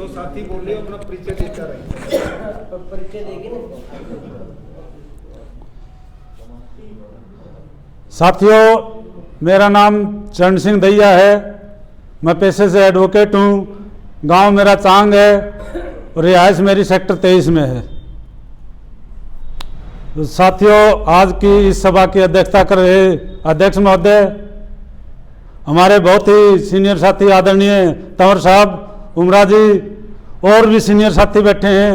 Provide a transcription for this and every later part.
जो साथी बोले अपना परिचय देकर परिचय देगी ना। साथियों, मेरा नाम चरण सिंह दैया है। मैं पेशे से एडवोकेट हूँ। गांव मेरा चांग है और रिहाइश मेरी सेक्टर 23 में है। तो साथियों, आज की इस सभा की अध्यक्षता कर रहे अध्यक्ष महोदय, हमारे बहुत ही सीनियर साथी आदरणीय तंवर साहब, उमरा जी और भी सीनियर साथी बैठे हैं,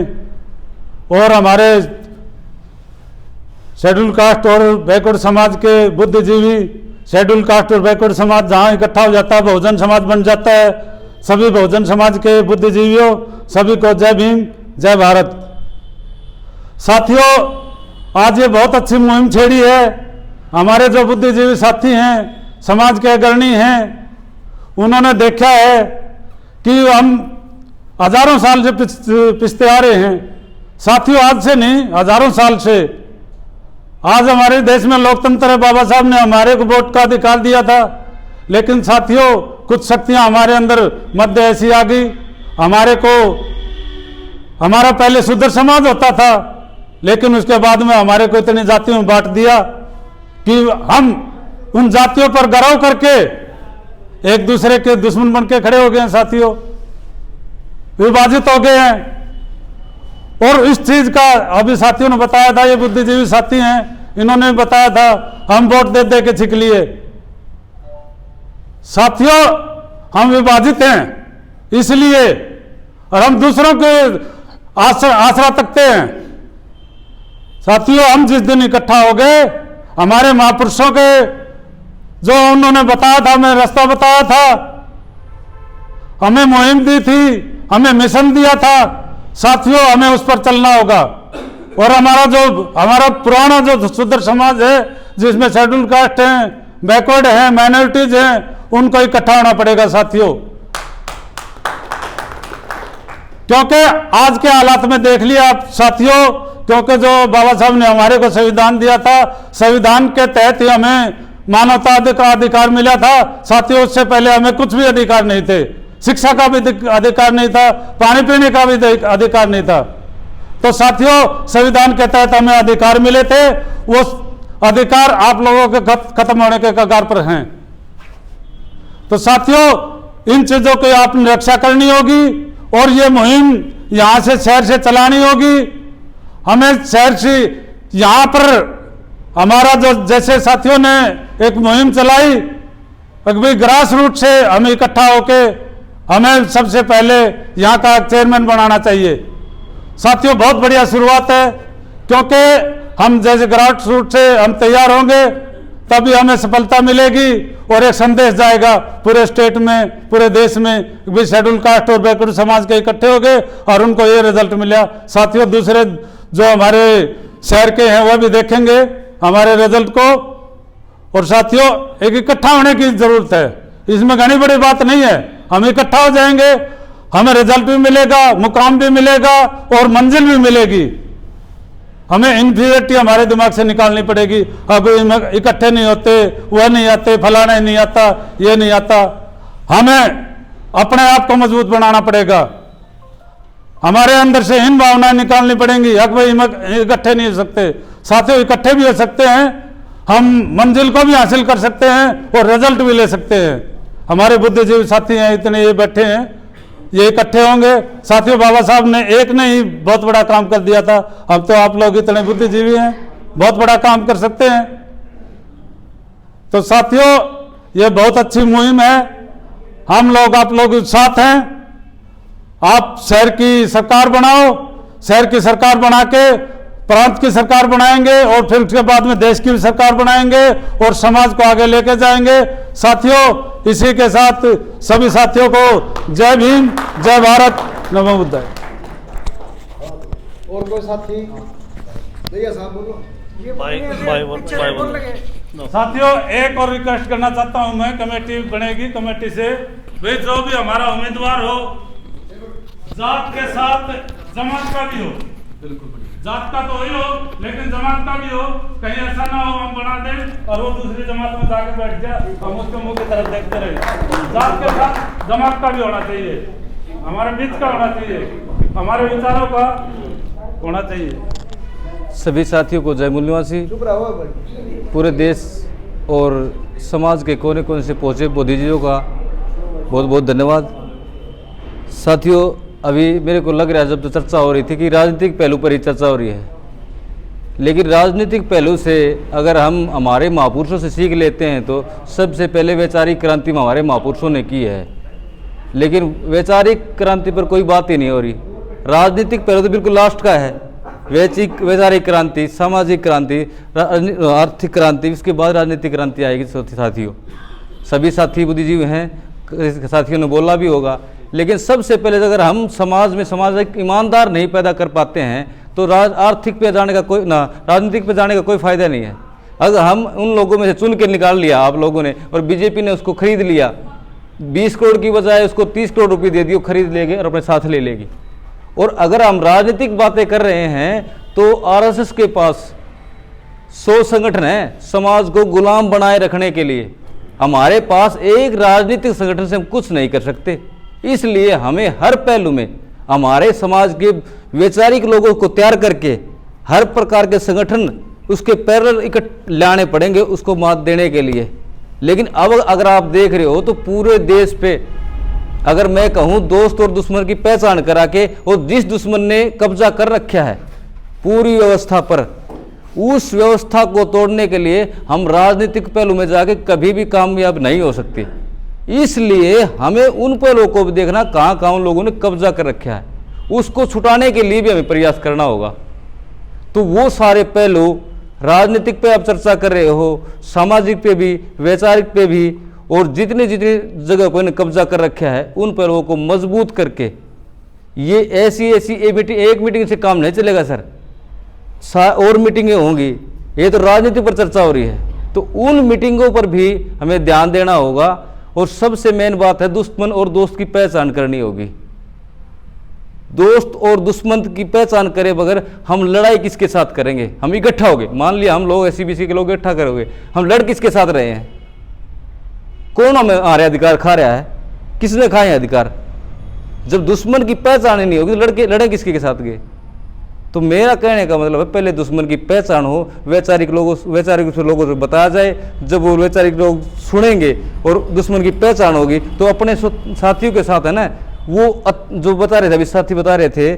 और हमारे शेड्यूल कास्ट और बैकवर्ड समाज के बुद्धिजीवी, शेड्यूल कास्ट और बैकवर्ड समाज जहाँ इकट्ठा हो जाता है बहुजन समाज बन जाता है। सभी बहुजन समाज के बुद्धिजीवियों सभी को जय भीम, जय भारत। साथियों, आज ये बहुत अच्छी मुहिम छेड़ी है। हमारे जो बुद्धिजीवी साथी हैं, समाज के अग्रणी हैं, उन्होंने देखा है कि हम हजारों साल से पिसते आ रहे हैं। साथियों, आज से नहीं, हजारों साल से। आज हमारे देश में लोकतंत्र है। बाबा साहब ने हमारे को वोट का अधिकार दिया था, लेकिन साथियों कुछ शक्तियां हमारे अंदर मध्य ऐसी आ गई। हमारा पहले शूद्र समाज होता था, लेकिन उसके बाद में हमारे को इतनी जातियों में बांट दिया कि हम उन जातियों पर गर्व करके एक दूसरे के दुश्मन बन के खड़े हो गए हैं। साथियों, विभाजित हो गए हैं। और इस चीज का अभी साथियों ने बताया था, ये बुद्धिजीवी साथी हैं, इन्होंने बताया था, हम वोट दे दे के छिक लिए। साथियों, हम विभाजित हैं इसलिए, और हम दूसरों के आसरा तकते हैं। साथियों, हम जिस दिन इकट्ठा हो गए, हमारे महापुरुषों के जो उन्होंने बताया था, हमें रास्ता बताया था, हमें मुहिम दी थी, हमें मिशन दिया था। साथियों, हमें उस पर चलना होगा। और हमारा पुराना जो शूद्र समाज है, जिसमें शेड्यूल कास्ट हैं, बैकवर्ड हैं, माइनॉरिटीज हैं, उनको इकट्ठा होना पड़ेगा साथियों। क्योंकि आज के हालात में देख लिया आप साथियों, क्योंकि जो बाबा साहब ने हमारे को संविधान दिया था, संविधान के तहत ही हमें मानवता का अधिकार मिला था। साथियों, उससे पहले हमें कुछ भी अधिकार नहीं थे। शिक्षा का भी अधिकार नहीं था, पानी पीने का भी अधिकार नहीं था। तो साथियों, संविधान के तहत हमें अधिकार मिले थे। वो अधिकार आप लोगों के खत्म होने के कगार पर हैं। तो साथियों, इन चीजों की आपने रक्षा करनी होगी, और ये मुहिम यहां से शहर से चलानी होगी। हमें शहर से यहां पर हमारा जो जैसे साथियों ने एक मुहिम चलाई, भाई ग्रास रूट से हमें इकट्ठा होके हमें सबसे पहले यहाँ का चेयरमैन बनाना चाहिए। साथियों, बहुत बढ़िया शुरुआत है, क्योंकि हम जैसे ग्रास रूट से हम तैयार होंगे तभी हमें सफलता मिलेगी, और एक संदेश जाएगा पूरे स्टेट में, पूरे देश में, भी शेड्यूल कास्ट और बैकवर्ड समाज के इकट्ठे हो गए और उनको ये रिजल्ट मिला। साथियों, दूसरे जो हमारे शहर के हैं वह भी देखेंगे हमारे रिजल्ट को। और साथियों, एक इकट्ठा होने की जरूरत है, इसमें घनी बड़ी बात नहीं है। हम इकट्ठा हो जाएंगे, हमें रिजल्ट भी मिलेगा, मुकाम भी मिलेगा और मंजिल भी मिलेगी। हमें इन्फीरियरिटी हमारे दिमाग से निकालनी पड़ेगी। अब इकट्ठे नहीं होते, वह नहीं आते, फलाना नहीं आता, ये नहीं आता। हमें अपने आप को मजबूत बनाना पड़ेगा। हमारे अंदर से इन भावनाएं निकालनी पड़ेंगी। अब भाई इकट्ठे नहीं हो सकते। साथियों, इकट्ठे भी हो सकते हैं, हम मंजिल को भी हासिल कर सकते हैं और रिजल्ट भी ले सकते हैं। हमारे बुद्धिजीवी साथी हैं, इतने ये बैठे हैं, ये इकट्ठे होंगे। साथियों, बाबा साहब ने एक ने ही बहुत बड़ा काम कर दिया था। अब तो आप लोग इतने बुद्धिजीवी हैं, बहुत बड़ा काम कर सकते हैं। तो साथियों, ये बहुत अच्छी मुहिम है। हम लोग, आप लोग साथ हैं। आप शहर की सरकार बनाओ, शहर की सरकार बना के प्रांत की सरकार बनाएंगे, और फिर उसके बाद में देश की भी सरकार बनाएंगे और समाज को आगे लेके जाएंगे। साथियों, इसी के साथ सभी साथियों को जय भीम, जय भारत, नमो बुद्धाय। और कोई साथी? भैया साहब बोलो। साथियों, एक और रिक्वेस्ट करना चाहता हूं मैं, कमेटी बनेगी, कमेटी से भाई जो भी हमारा उम्मीदवार हो, जात के साथ जमात का भी हो, बिल्कुल जात का तो वही हो, लेकिन जमात का भी हो। कहीं ऐसा ना हो हम बना दें और वो दूसरी जमात में जाकर बैठ जाए, हम उसके मुंह की तरफ देखते रहे। जात के साथ जमात का भी होना चाहिए। हमारे बीच का होना चाहिए, हमारे विचारों का होना चाहिए। सभी साथियों को जय मूल्यवासी। चुप रहो भाई। पूरे देश और समाज के कोने कोने से पहुँचे बुद्धिजीवियों का बहुत बहुत धन्यवाद। साथियों, अभी मेरे को लग रहा है जब तो चर्चा हो रही थी कि राजनीतिक पहलू पर ही चर्चा हो रही है, लेकिन राजनीतिक पहलू से अगर हम हमारे महापुरुषों से सीख लेते हैं तो सबसे पहले वैचारिक क्रांति में हमारे महापुरुषों ने की है, लेकिन वैचारिक क्रांति पर कोई बात ही नहीं हो रही। राजनीतिक पहलू तो बिल्कुल लास्ट का है। वैचारिक क्रांति, सामाजिक क्रांति, आर्थिक क्रांति, इसके बाद राजनीतिक क्रांति आएगी। साथियों, सभी साथी बुद्धिजीवी हैं, साथियों ने बोला भी होगा, लेकिन सबसे पहले अगर हम समाज में सामाजिक ईमानदार नहीं पैदा कर पाते हैं तो आर्थिक पे जाने का कोई ना, राजनीतिक पे जाने का कोई फायदा नहीं है। अगर हम उन लोगों में से चुन के निकाल लिया आप लोगों ने और बीजेपी ने उसको खरीद लिया, 20 करोड़ की बजाय उसको 30 करोड़ रुपए दे दिए, खरीद लेगी और अपने साथ ले लेगी। और अगर हम राजनीतिक बातें कर रहे हैं तो आरएसएस के पास 100 संगठन हैं समाज को गुलाम बनाए रखने के लिए। हमारे पास एक राजनीतिक संगठन से हम कुछ नहीं कर सकते। इसलिए हमें हर पहलू में हमारे समाज के वैचारिक लोगों को तैयार करके हर प्रकार के संगठन उसके पैरेलल इकट्ठे लाने पड़ेंगे उसको मात देने के लिए। लेकिन अब अगर आप देख रहे हो तो पूरे देश पे अगर मैं कहूं दोस्त और दुश्मन की पहचान करा के, और जिस दुश्मन ने कब्जा कर रखा है पूरी व्यवस्था पर, उस व्यवस्था को तोड़ने के लिए हम राजनीतिक पहलू में जाके कभी भी कामयाब नहीं हो सकते। इसलिए हमें उन पहलुओं को भी देखना कहाँ कहाँ उन लोगों ने कब्जा कर रखा है, उसको छुटाने के लिए भी हमें प्रयास करना होगा। तो वो सारे पहलू राजनीतिक पे आप चर्चा कर रहे हो, सामाजिक पे भी, वैचारिक पे भी, और जितनी जितनी जगह कोई ने कब्जा कर रखा है उन पहलुओं को मजबूत करके ये ऐसी एक मीटिंग से काम नहीं चलेगा सर, और मीटिंगें होंगी। ये तो राजनीति पर चर्चा हो रही है, तो उन मीटिंगों पर भी हमें ध्यान देना होगा। और सबसे मेन बात है दुश्मन और दोस्त की पहचान करनी होगी। दोस्त और दुश्मन की पहचान करे बगैर हम लड़ाई किसके साथ करेंगे? हम इकट्ठा हो गए, मान लिया हम लोग एससीबीसी के लोग इकट्ठा करोगे, हम लड़ किसके साथ रहे हैं? कौन हमें हमारे अधिकार खा रहा है? किसने खाए अधिकार? जब दुश्मन की पहचान ही नहीं होगी तो लड़े किसके के साथ गए? तो मेरा कहने का मतलब है पहले दुश्मन की पहचान हो, वैचारिक लोगों से बताया जाए। जब वो वैचारिक लोग सुनेंगे और दुश्मन की पहचान होगी तो अपने साथियों के साथ है ना, वो जो बता रहे थे अभी साथी बता रहे थे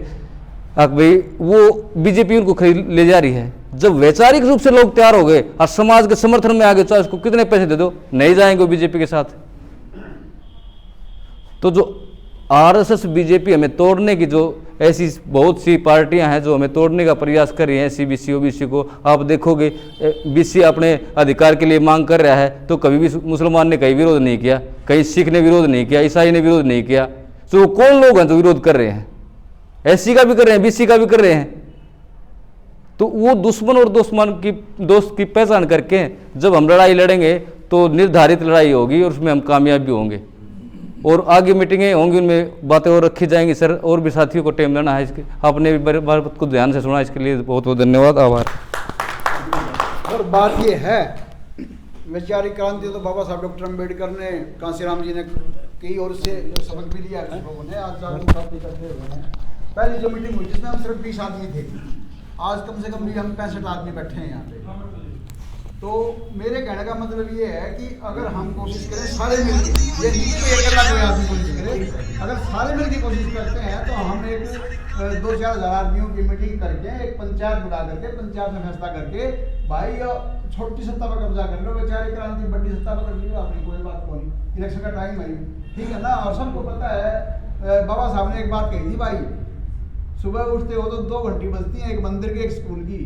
भाई, वो बीजेपी उनको खरीद ले जा रही है। जब वैचारिक रूप से लोग तैयार हो गए और समाज के समर्थन में आ गए, चाहे उसको कितने पैसे दे दो, नहीं जाएंगे बीजेपी के साथ। तो जो आरएसएस बीजेपी हमें तोड़ने की, जो ऐसी बहुत सी पार्टियां हैं जो हमें तोड़ने का प्रयास कर रही हैं, सीबीसी ओबीसी को आप देखोगे, बीसी अपने अधिकार के लिए मांग कर रहा है तो कभी भी मुसलमान ने कहीं विरोध नहीं किया, कहीं सिख ने विरोध नहीं किया, ईसाई ने विरोध नहीं किया। तो कौन लोग हैं जो विरोध कर रहे हैं? एससी का भी कर रहे हैं, बीसी का भी कर रहे हैं। तो वो दुश्मन और दोस्त की पहचान करके जब हम लड़ाई लड़ेंगे तो निर्धारित लड़ाई होगी और उसमें हम कामयाब भी होंगे। और आगे मीटिंगें होंगी, उनमें बातें और रखी जाएंगी सर। और भी साथियों को टाइम देना है, इसके आपने भी बात को ध्यान से सुना, इसके लिए बहुत बहुत धन्यवाद, आभार। और बात ये है, वैचारिक क्रांति तो बाबा साहब डॉक्टर अम्बेडकर ने, कांसीराम जी ने की, और उससे सबक भी लिया कुछ लोगों ने। आज जागरूकता करते हुए हैं। पहली जो मीटिंग हुई जिसमें हम सिर्फ 20 आदमी थे, आज कम से कम भी हम 65 आदमी बैठे हैं यहाँ पे। तो मेरे कहने का मतलब ये है कि अगर हम कोशिश करें सारे मिलके, ये नहीं कि एक अकेला कोई आदमी कोशिश करे, अगर सारे मिलके कोशिश करते हैं तो हम एक 2-4 हज़ार आदमियों की मीटिंग करके, एक पंचायत बुला करके, पंचायत में फैसला करके, भाई छोटी सत्ता पर कब्जा कर लो, वैचारिक क्रांति बड़ी सत्ता पर कर लो, आपने कोई बात को नहीं, इलेक्शन का टाइम है, ठीक है ना। और सबको पता है, बाबा साहब ने एक बात कही थी, भाई सुबह उठते हो तो 2 घंटी बजती हैं, एक मंदिर की एक स्कूल की।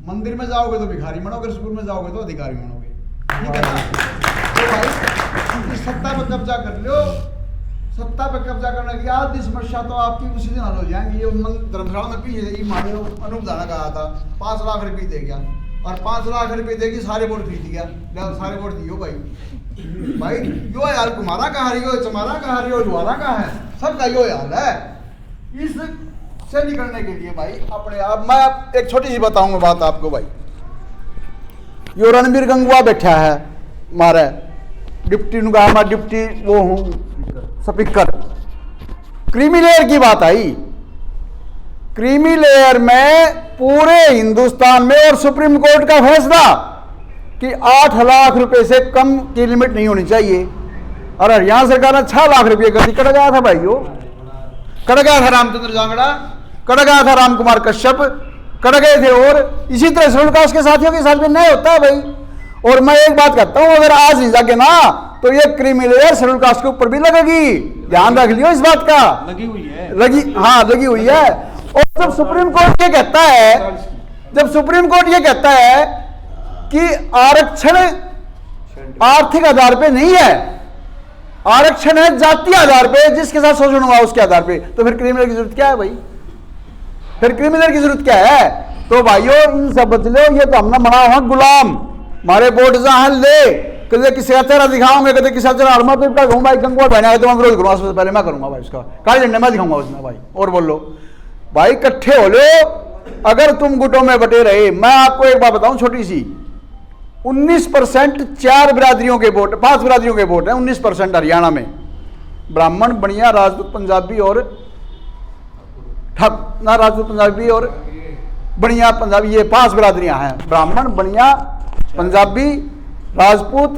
मंदिर में जाओगे तो भिखारी बनोगे, स्कूल में जाओगे तो अधिकारी बनोगे, ठीक है ना। तो भाई सत्ता पर कब्जा कर लो, सत्ता पर कब्जा करने की आधी समस्या तो आपकी उसी दिन हल हो जाएंगी। ये धर्मशाला में पीछे अनूप दाना का आया था, 5 लाख रुपये दे गया, और 5 लाख रुपये देगी सारे वोट खरीद गया, सारे वोट दियो भाई यो यार, तुम्हारा कहा रही हो, चमारा कहा रही हो, लुहारा कहा है, सबका यो यार है। इस से निकलने के लिए भाई अपने आप, मैं एक छोटी सी बताऊंगा बात आपको भाई। यो रणबीर गंगुआ बैठा है मारे डिप्टी नुगा, मैं डिप्टी वो हूँ स्पीकर, क्रीमी लेयर की बात आई। क्रीमी लेयर में पूरे हिंदुस्तान में और सुप्रीम कोर्ट का फैसला कि 8 लाख रुपए से कम की लिमिट नहीं होनी चाहिए, और हरियाणा सरकार ने 6 लाख रुपए कर दी। कट गया था भाइयों, कट गया था रामचंद्र जांगड़ा, कट गया था राम कुमार कश्यप, कट गए थे। और इसी तरह शेड्यूल कास्ट के साथियों के साथ भी न्याय होता है भाई। और मैं एक बात कहता हूं, अगर आज नहीं जाके ना तो ये क्रीमी लेयर शेड्यूल कास्ट के ऊपर भी लगेगी, ध्यान रख लियो इस बात का। लगी हुई है, लगी हुई है। और जब सुप्रीम कोर्ट ये कहता है, जब सुप्रीम कोर्ट ये कहता है कि आरक्षण आर्थिक आधार पे नहीं है, आरक्षण है जातीय आधार पे, जिसके साथ शोषण हुआ उसके आधार पे, तो फिर क्रिमिनल की जरूरत क्या है भाई? फिर क्रिमिनल की जरूरत क्या है? तो भाइयों इनसे बच लो, ये तो हमने बना हुआ गुलाम। हमारे बोर्ड जहां ले कदे किसी का चेहरा दिखाऊंगे, कदे किसी का चेहरा हरमा पे कहूँ भाई गंगवा बहना है तो मैं विरोध करूंगा, सबसे पहले मैं करूंगा भाई, उसका काले झंडे में दिखाऊंगा उसमें भाई। और बोलो भाई इकट्ठे हो लो, अगर तुम गुटों में बटे रहे। मैं आपको एक बात बताऊं छोटी सी, 19% 4 बिरादरियों के वोट, 5 बिरादरियों के वोट हैं, 19% हरियाणा में। ब्राह्मण, बनिया, राजपूत, पंजाबी और राजपूत, पंजाबी और बनिया, पंजाबी, ये 5 बिरादरियां हैं। ब्राह्मण, बनिया, पंजाबी, राजपूत,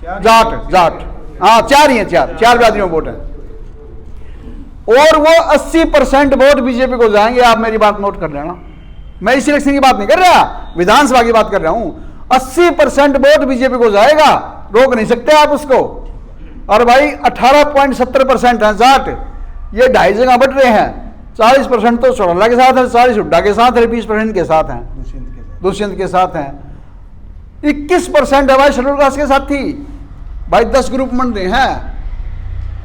जाट, हाँ 4 ही हैं, 4 बिरादरियों के वोट हैं। और वो 80% वोट बीजेपी को जाएंगे। आप मेरी बात नोट कर लेना, मैं इस इलेक्शन की बात नहीं कर रहा, विधानसभा की बात कर रहा हूं। 80% वोट बीजेपी को जाएगा, रोक नहीं सकते आप उसको। और भाई 18.70% है जाट, ये 2.5 जगह बट रहे हैं। 40% तो चौड़ला के साथ है, 40 हुड्डा के साथ है, 20% के साथ हैं, दुष्यंत के साथ हैं, 21% है भाई शेड्यूल कास्ट के साथ थी। भाई 10 ग्रुप बन रहे हैं,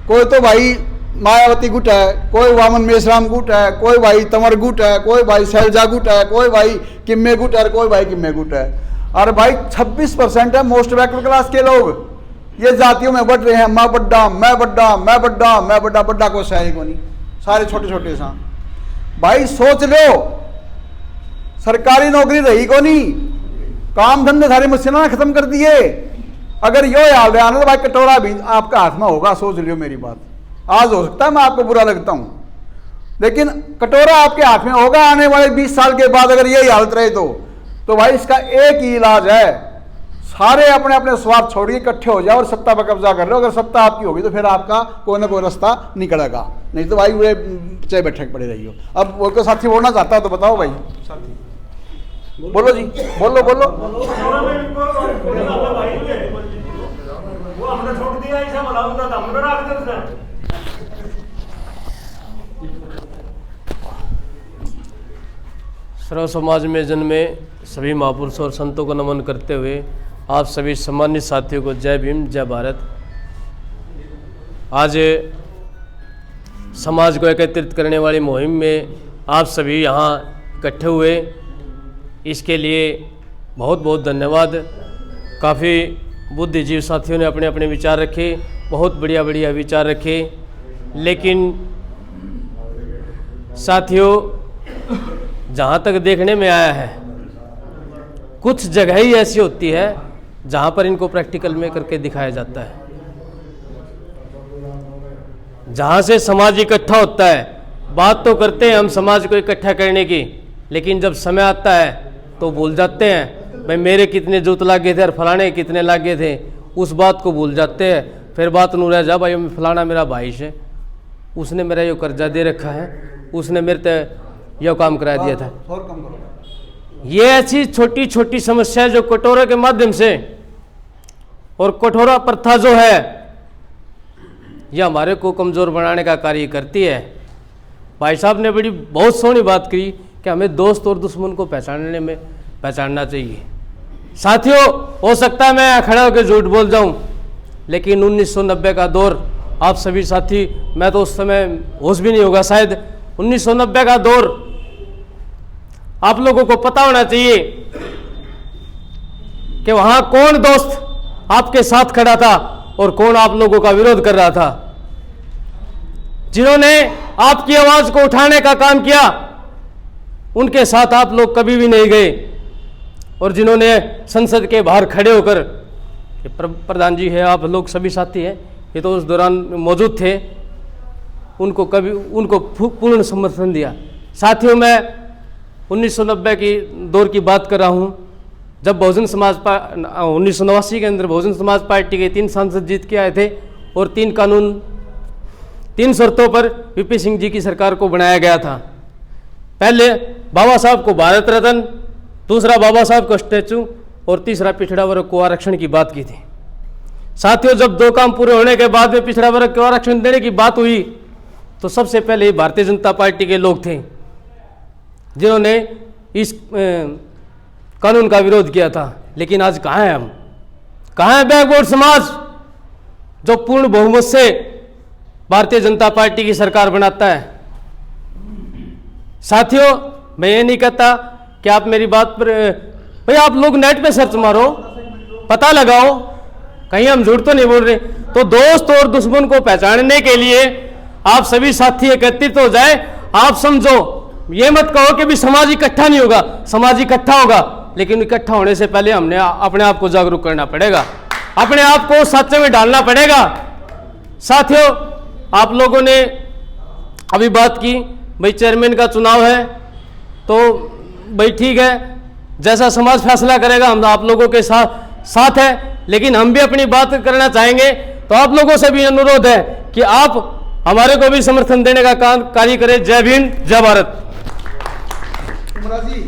कोई तो भाई मायावती गुट है, कोई वामन मेश्राम गुट है, कोई भाई तंवर गुट है, कोई भाई शैलजा गुट है, कोई भाई किम्मे गुट है, कोई भाई किम्मे गुट है। और भाई 26% है मोस्ट बैकवर्ड क्लास के लोग, ये जातियों में बढ़ रहे हैं। मैं बड्डा, मैं बड्डा, मैं बड्डा, मैं बड्डा, बड्डा को सही को नहीं, सारे छोटे छोटे सा। भाई सोच लो, सरकारी नौकरी रही को नहीं, काम धंधे सारे मशीना खत्म कर दिए। अगर यो हाल रहा ना तो भाई कटोरा भी आपका हाथ में होगा, सोच लियो मेरी बात। आज हो सकता है मैं आपको बुरा लगता हूं, लेकिन कटोरा आपके हाथ में होगा आने वाले 20 साल के बाद। अगर यही हालत रहे तो भाई इसका एक ही इलाज है, सारे अपने अपने स्वार्थ छोड़िए, इकट्ठे हो जाओ और सत्ता पर कब्जा कर लो। अगर सत्ता आपकी होगी तो फिर आपका कोई ना कोई रास्ता निकलेगा, नहीं तो भाई वे चाहे बैठे पड़े रहियो। अब वो को साथी बोलना चाहता है तो बताओ भाई, साथी बोलो जी, बोलो बोलो। सर्व समाज में जन्मे सभी महापुरुषों और संतों को नमन करते हुए आप सभी सम्मानित साथियों को जय भीम, जय भारत। आज समाज को एकत्रित करने वाली मुहिम में आप सभी यहाँ इकट्ठे हुए, इसके लिए बहुत बहुत धन्यवाद। काफ़ी बुद्धिजीवी साथियों ने अपने अपने विचार रखे, बहुत बढ़िया बढ़िया विचार रखे, लेकिन साथियों जहाँ तक देखने में आया है, कुछ जगह ही ऐसी होती है जहाँ पर इनको प्रैक्टिकल में करके दिखाया जाता है, जहाँ से समाज इकट्ठा होता है। बात तो करते हैं हम समाज को इकट्ठा करने की, लेकिन जब समय आता है तो भूल जाते हैं भाई मेरे कितने जूत लागे थे और फलाने कितने लागे थे, उस बात को भूल जाते हैं। फिर बात नू रह जा भाई फलाना मेरा भाई है, उसने मेरा ये कर्जा दे रखा है, उसने मेरे ते यह काम करा दिया था। ये ऐसी छोटी छोटी समस्या जो कटोरे के माध्यम से, और कटोरा प्रथा जो है यह हमारे को कमज़ोर बनाने का कार्य करती है। भाई साहब ने बड़ी बहुत सोहनी बात करी कि हमें दोस्त और दुश्मन को पहचानना चाहिए। साथियों हो सकता है मैं खड़ा होकर झूठ बोल जाऊं, लेकिन 1990 का दौर, आप सभी साथी, मैं तो उस समय होश भी नहीं होगा शायद, 1990 का दौर आप लोगों को पता होना चाहिए कि वहां कौन दोस्त आपके साथ खड़ा था और कौन आप लोगों का विरोध कर रहा था। जिन्होंने आपकी आवाज को उठाने का काम किया उनके साथ आप लोग कभी भी नहीं गए, और जिन्होंने संसद के बाहर खड़े होकर, प्रधान जी है, आप लोग सभी साथी हैं, ये तो उस दौरान मौजूद थे, उनको पूर्ण समर्थन दिया। साथियों, मैं 1990 की दौर की बात कर रहा हूँ, जब 1989 के अंदर बहुजन समाज पार्टी के 3 सांसद जीत के आए थे और 3 कानून 3 शर्तों पर वीपी सिंह जी की सरकार को बनाया गया था। पहले बाबा साहब को भारत रत्न, दूसरा बाबा साहब का स्टैचू और तीसरा पिछड़ा वर्ग को आरक्षण की बात की थी। साथियों, जब 2 काम पूरे होने के बाद में पिछड़ा वर्ग को आरक्षण देने की बात हुई तो सबसे पहले भारतीय जनता पार्टी के लोग थे जिन्होंने इस कानून का विरोध किया था। लेकिन आज कहाँ हैं हम? कहाँ है बैकवर्ड समाज जो पूर्ण बहुमत से भारतीय जनता पार्टी की सरकार बनाता है? साथियों, मैं ये नहीं कहता कि आप मेरी बात पर भाई आप लोग नेट पे सर्च मारो, पता लगाओ कहीं हम झूठ तो नहीं बोल रहे। तो दोस्त और दुश्मन को पहचानने के लिए आप सभी साथी एकत्रित हो जाए। आप समझो, ये मत कहो कि भी समाज इकट्ठा नहीं होगा, समाज इकट्ठा होगा, लेकिन इकट्ठा होने से पहले हमने अपने आप को जागरूक करना पड़ेगा, अपने आप को सत्य में डालना पड़ेगा। साथियों, आप लोगों ने अभी बात की भाई चेयरमैन का चुनाव है, तो भाई ठीक है, जैसा समाज फैसला करेगा हम आप लोगों के साथ है। लेकिन हम भी अपनी बात करना चाहेंगे, तो आप लोगों से भी अनुरोध है कि आप हमारे को भी समर्थन देने का कार्य करें। जय भीम, जय भारत। जी,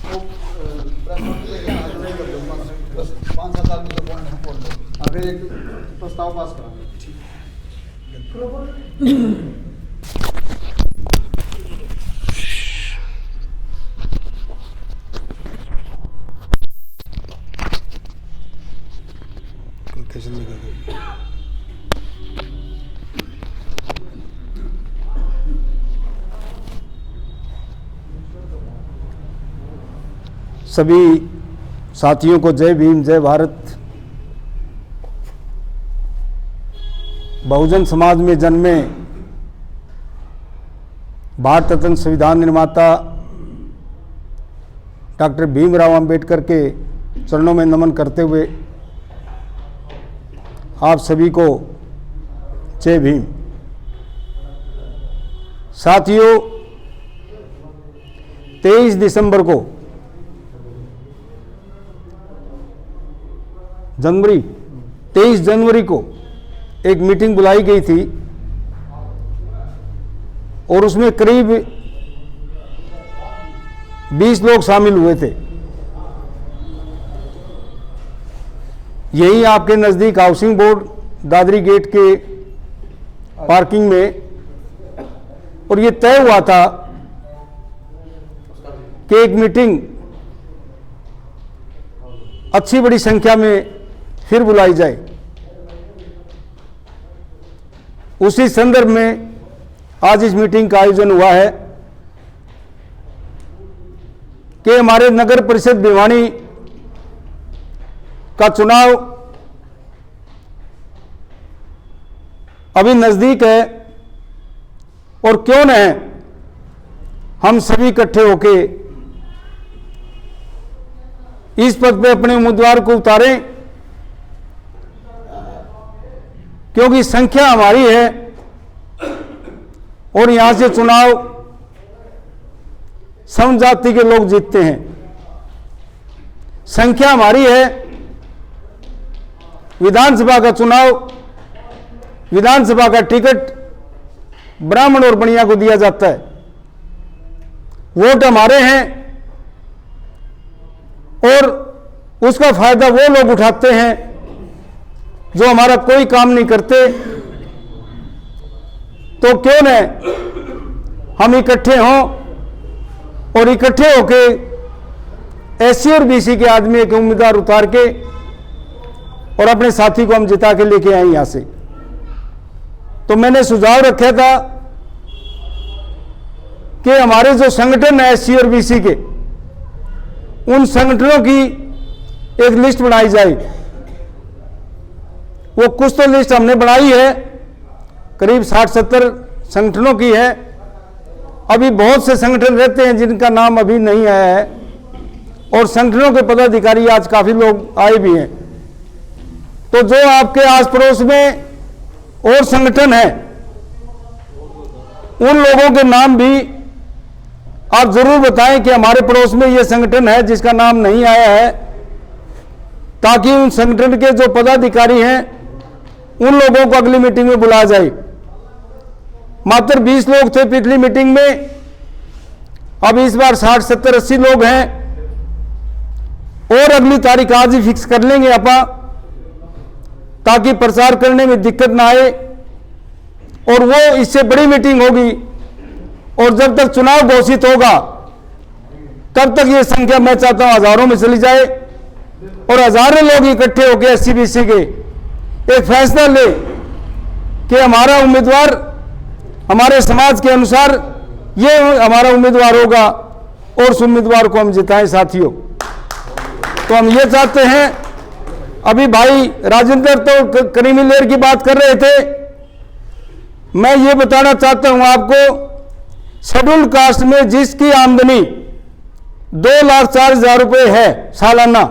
वो प्रेस नोट लेके हाजिर नहीं कर दूंगा, बस 5-7 आदमी तो पॉइंट हम बोल दो, फिर एक प्रस्ताव पास कराएंगे। सभी साथियों को जय भीम, जय भारत। बहुजन समाज में जन्मे भारत रत्न संविधान निर्माता डॉक्टर भीमराव अंबेडकर के चरणों में नमन करते हुए आप सभी को जय भीम। साथियों, 23 दिसंबर को 23 जनवरी को एक मीटिंग बुलाई गई थी और उसमें करीब 20 लोग शामिल हुए थे। यही आपके नज़दीक हाउसिंग बोर्ड दादरी गेट के पार्किंग में, और ये तय हुआ था कि एक मीटिंग अच्छी बड़ी संख्या में फिर बुलाई जाए। उसी संदर्भ में आज इस मीटिंग का आयोजन हुआ है कि हमारे नगर परिषद भिवानी का चुनाव अभी नजदीक है, और क्यों न है हम सभी इकट्ठे होके इस पद पे अपने उम्मीदवार को उतारें, क्योंकि संख्या हमारी है और यहां से चुनाव सम जाति के लोग जीतते हैं। संख्या हमारी है। विधानसभा का चुनाव, विधानसभा का टिकट ब्राह्मण और बनिया को दिया जाता है। वोट हमारे हैं और उसका फायदा वो लोग उठाते हैं जो हमारा कोई काम नहीं करते। तो क्यों न हम इकट्ठे हों और इकट्ठे होके एससी और बीसी के आदमी एक उम्मीदवार उतार के और अपने साथी को हम जिता के लेके आए यहां से। तो मैंने सुझाव रखा था कि हमारे जो संगठन है एससी और बीसी के, उन संगठनों की एक लिस्ट बनाई जाए। वो कुछ तो लिस्ट हमने बनाई है, करीब 60-70 संगठनों की है। अभी बहुत से संगठन रहते हैं जिनका नाम अभी नहीं आया है, और संगठनों के पदाधिकारी आज काफी लोग आए भी हैं। तो जो आपके आस पड़ोस में और संगठन है उन लोगों के नाम भी आप जरूर बताएं कि हमारे पड़ोस में ये संगठन है जिसका नाम नहीं आया है, ताकि उन संगठन के जो पदाधिकारी हैं उन लोगों को अगली मीटिंग में बुलाया जाए। मात्र 20 लोग थे पिछली मीटिंग में, अब इस बार 60, 70, 80 लोग हैं और अगली तारीख आज ही फिक्स कर लेंगे आपा, ताकि प्रचार करने में दिक्कत ना आए। और वो इससे बड़ी मीटिंग होगी और जब तक चुनाव घोषित होगा तब तक ये संख्या मैं चाहता हूं हजारों में चली जाए और हजारों लोग इकट्ठे होकर एससीबीसी के एक फैसला ले कि हमारा उम्मीदवार हमारे समाज के अनुसार ये हमारा उम्मीदवार होगा और उस उम्मीदवार को हम जिताएं। साथियों, तो हम ये चाहते हैं। अभी भाई राजेंद्र तो क्रीमी लेयर की बात कर रहे थे, मैं ये बताना चाहता हूं आपको, शेड्यूल्ड कास्ट में जिसकी आमदनी 2,40,000 रुपये है सालाना,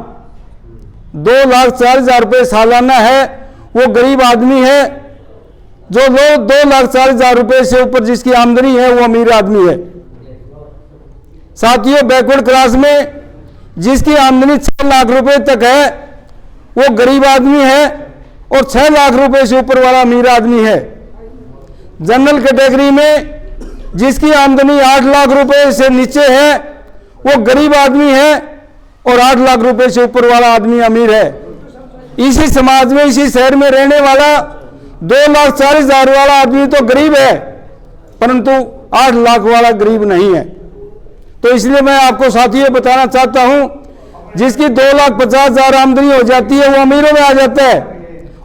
2,40,000 रुपये सालाना है, वो गरीब आदमी है। जो लोग 2,40,000 रुपये से ऊपर जिसकी आमदनी है वो अमीर आदमी है। साथियों, बैकवर्ड क्लास में जिसकी आमदनी 6 लाख रुपए तक है वो गरीब आदमी है और 6 लाख रुपए से ऊपर वाला अमीर आदमी है। जनरल कैटेगरी में जिसकी आमदनी 8 लाख रुपए से नीचे है वो गरीब आदमी है और 8 लाख रुपए से ऊपर वाला आदमी अमीर है। इसी समाज में, इसी शहर में रहने वाला 2,40,000 वाला आदमी तो गरीब है, परंतु 8 लाख वाला गरीब नहीं है। तो इसलिए मैं आपको साथियों बताना चाहता हूं, जिसकी 2,50,000 आमदनी हो जाती है वो अमीरों में आ जाता है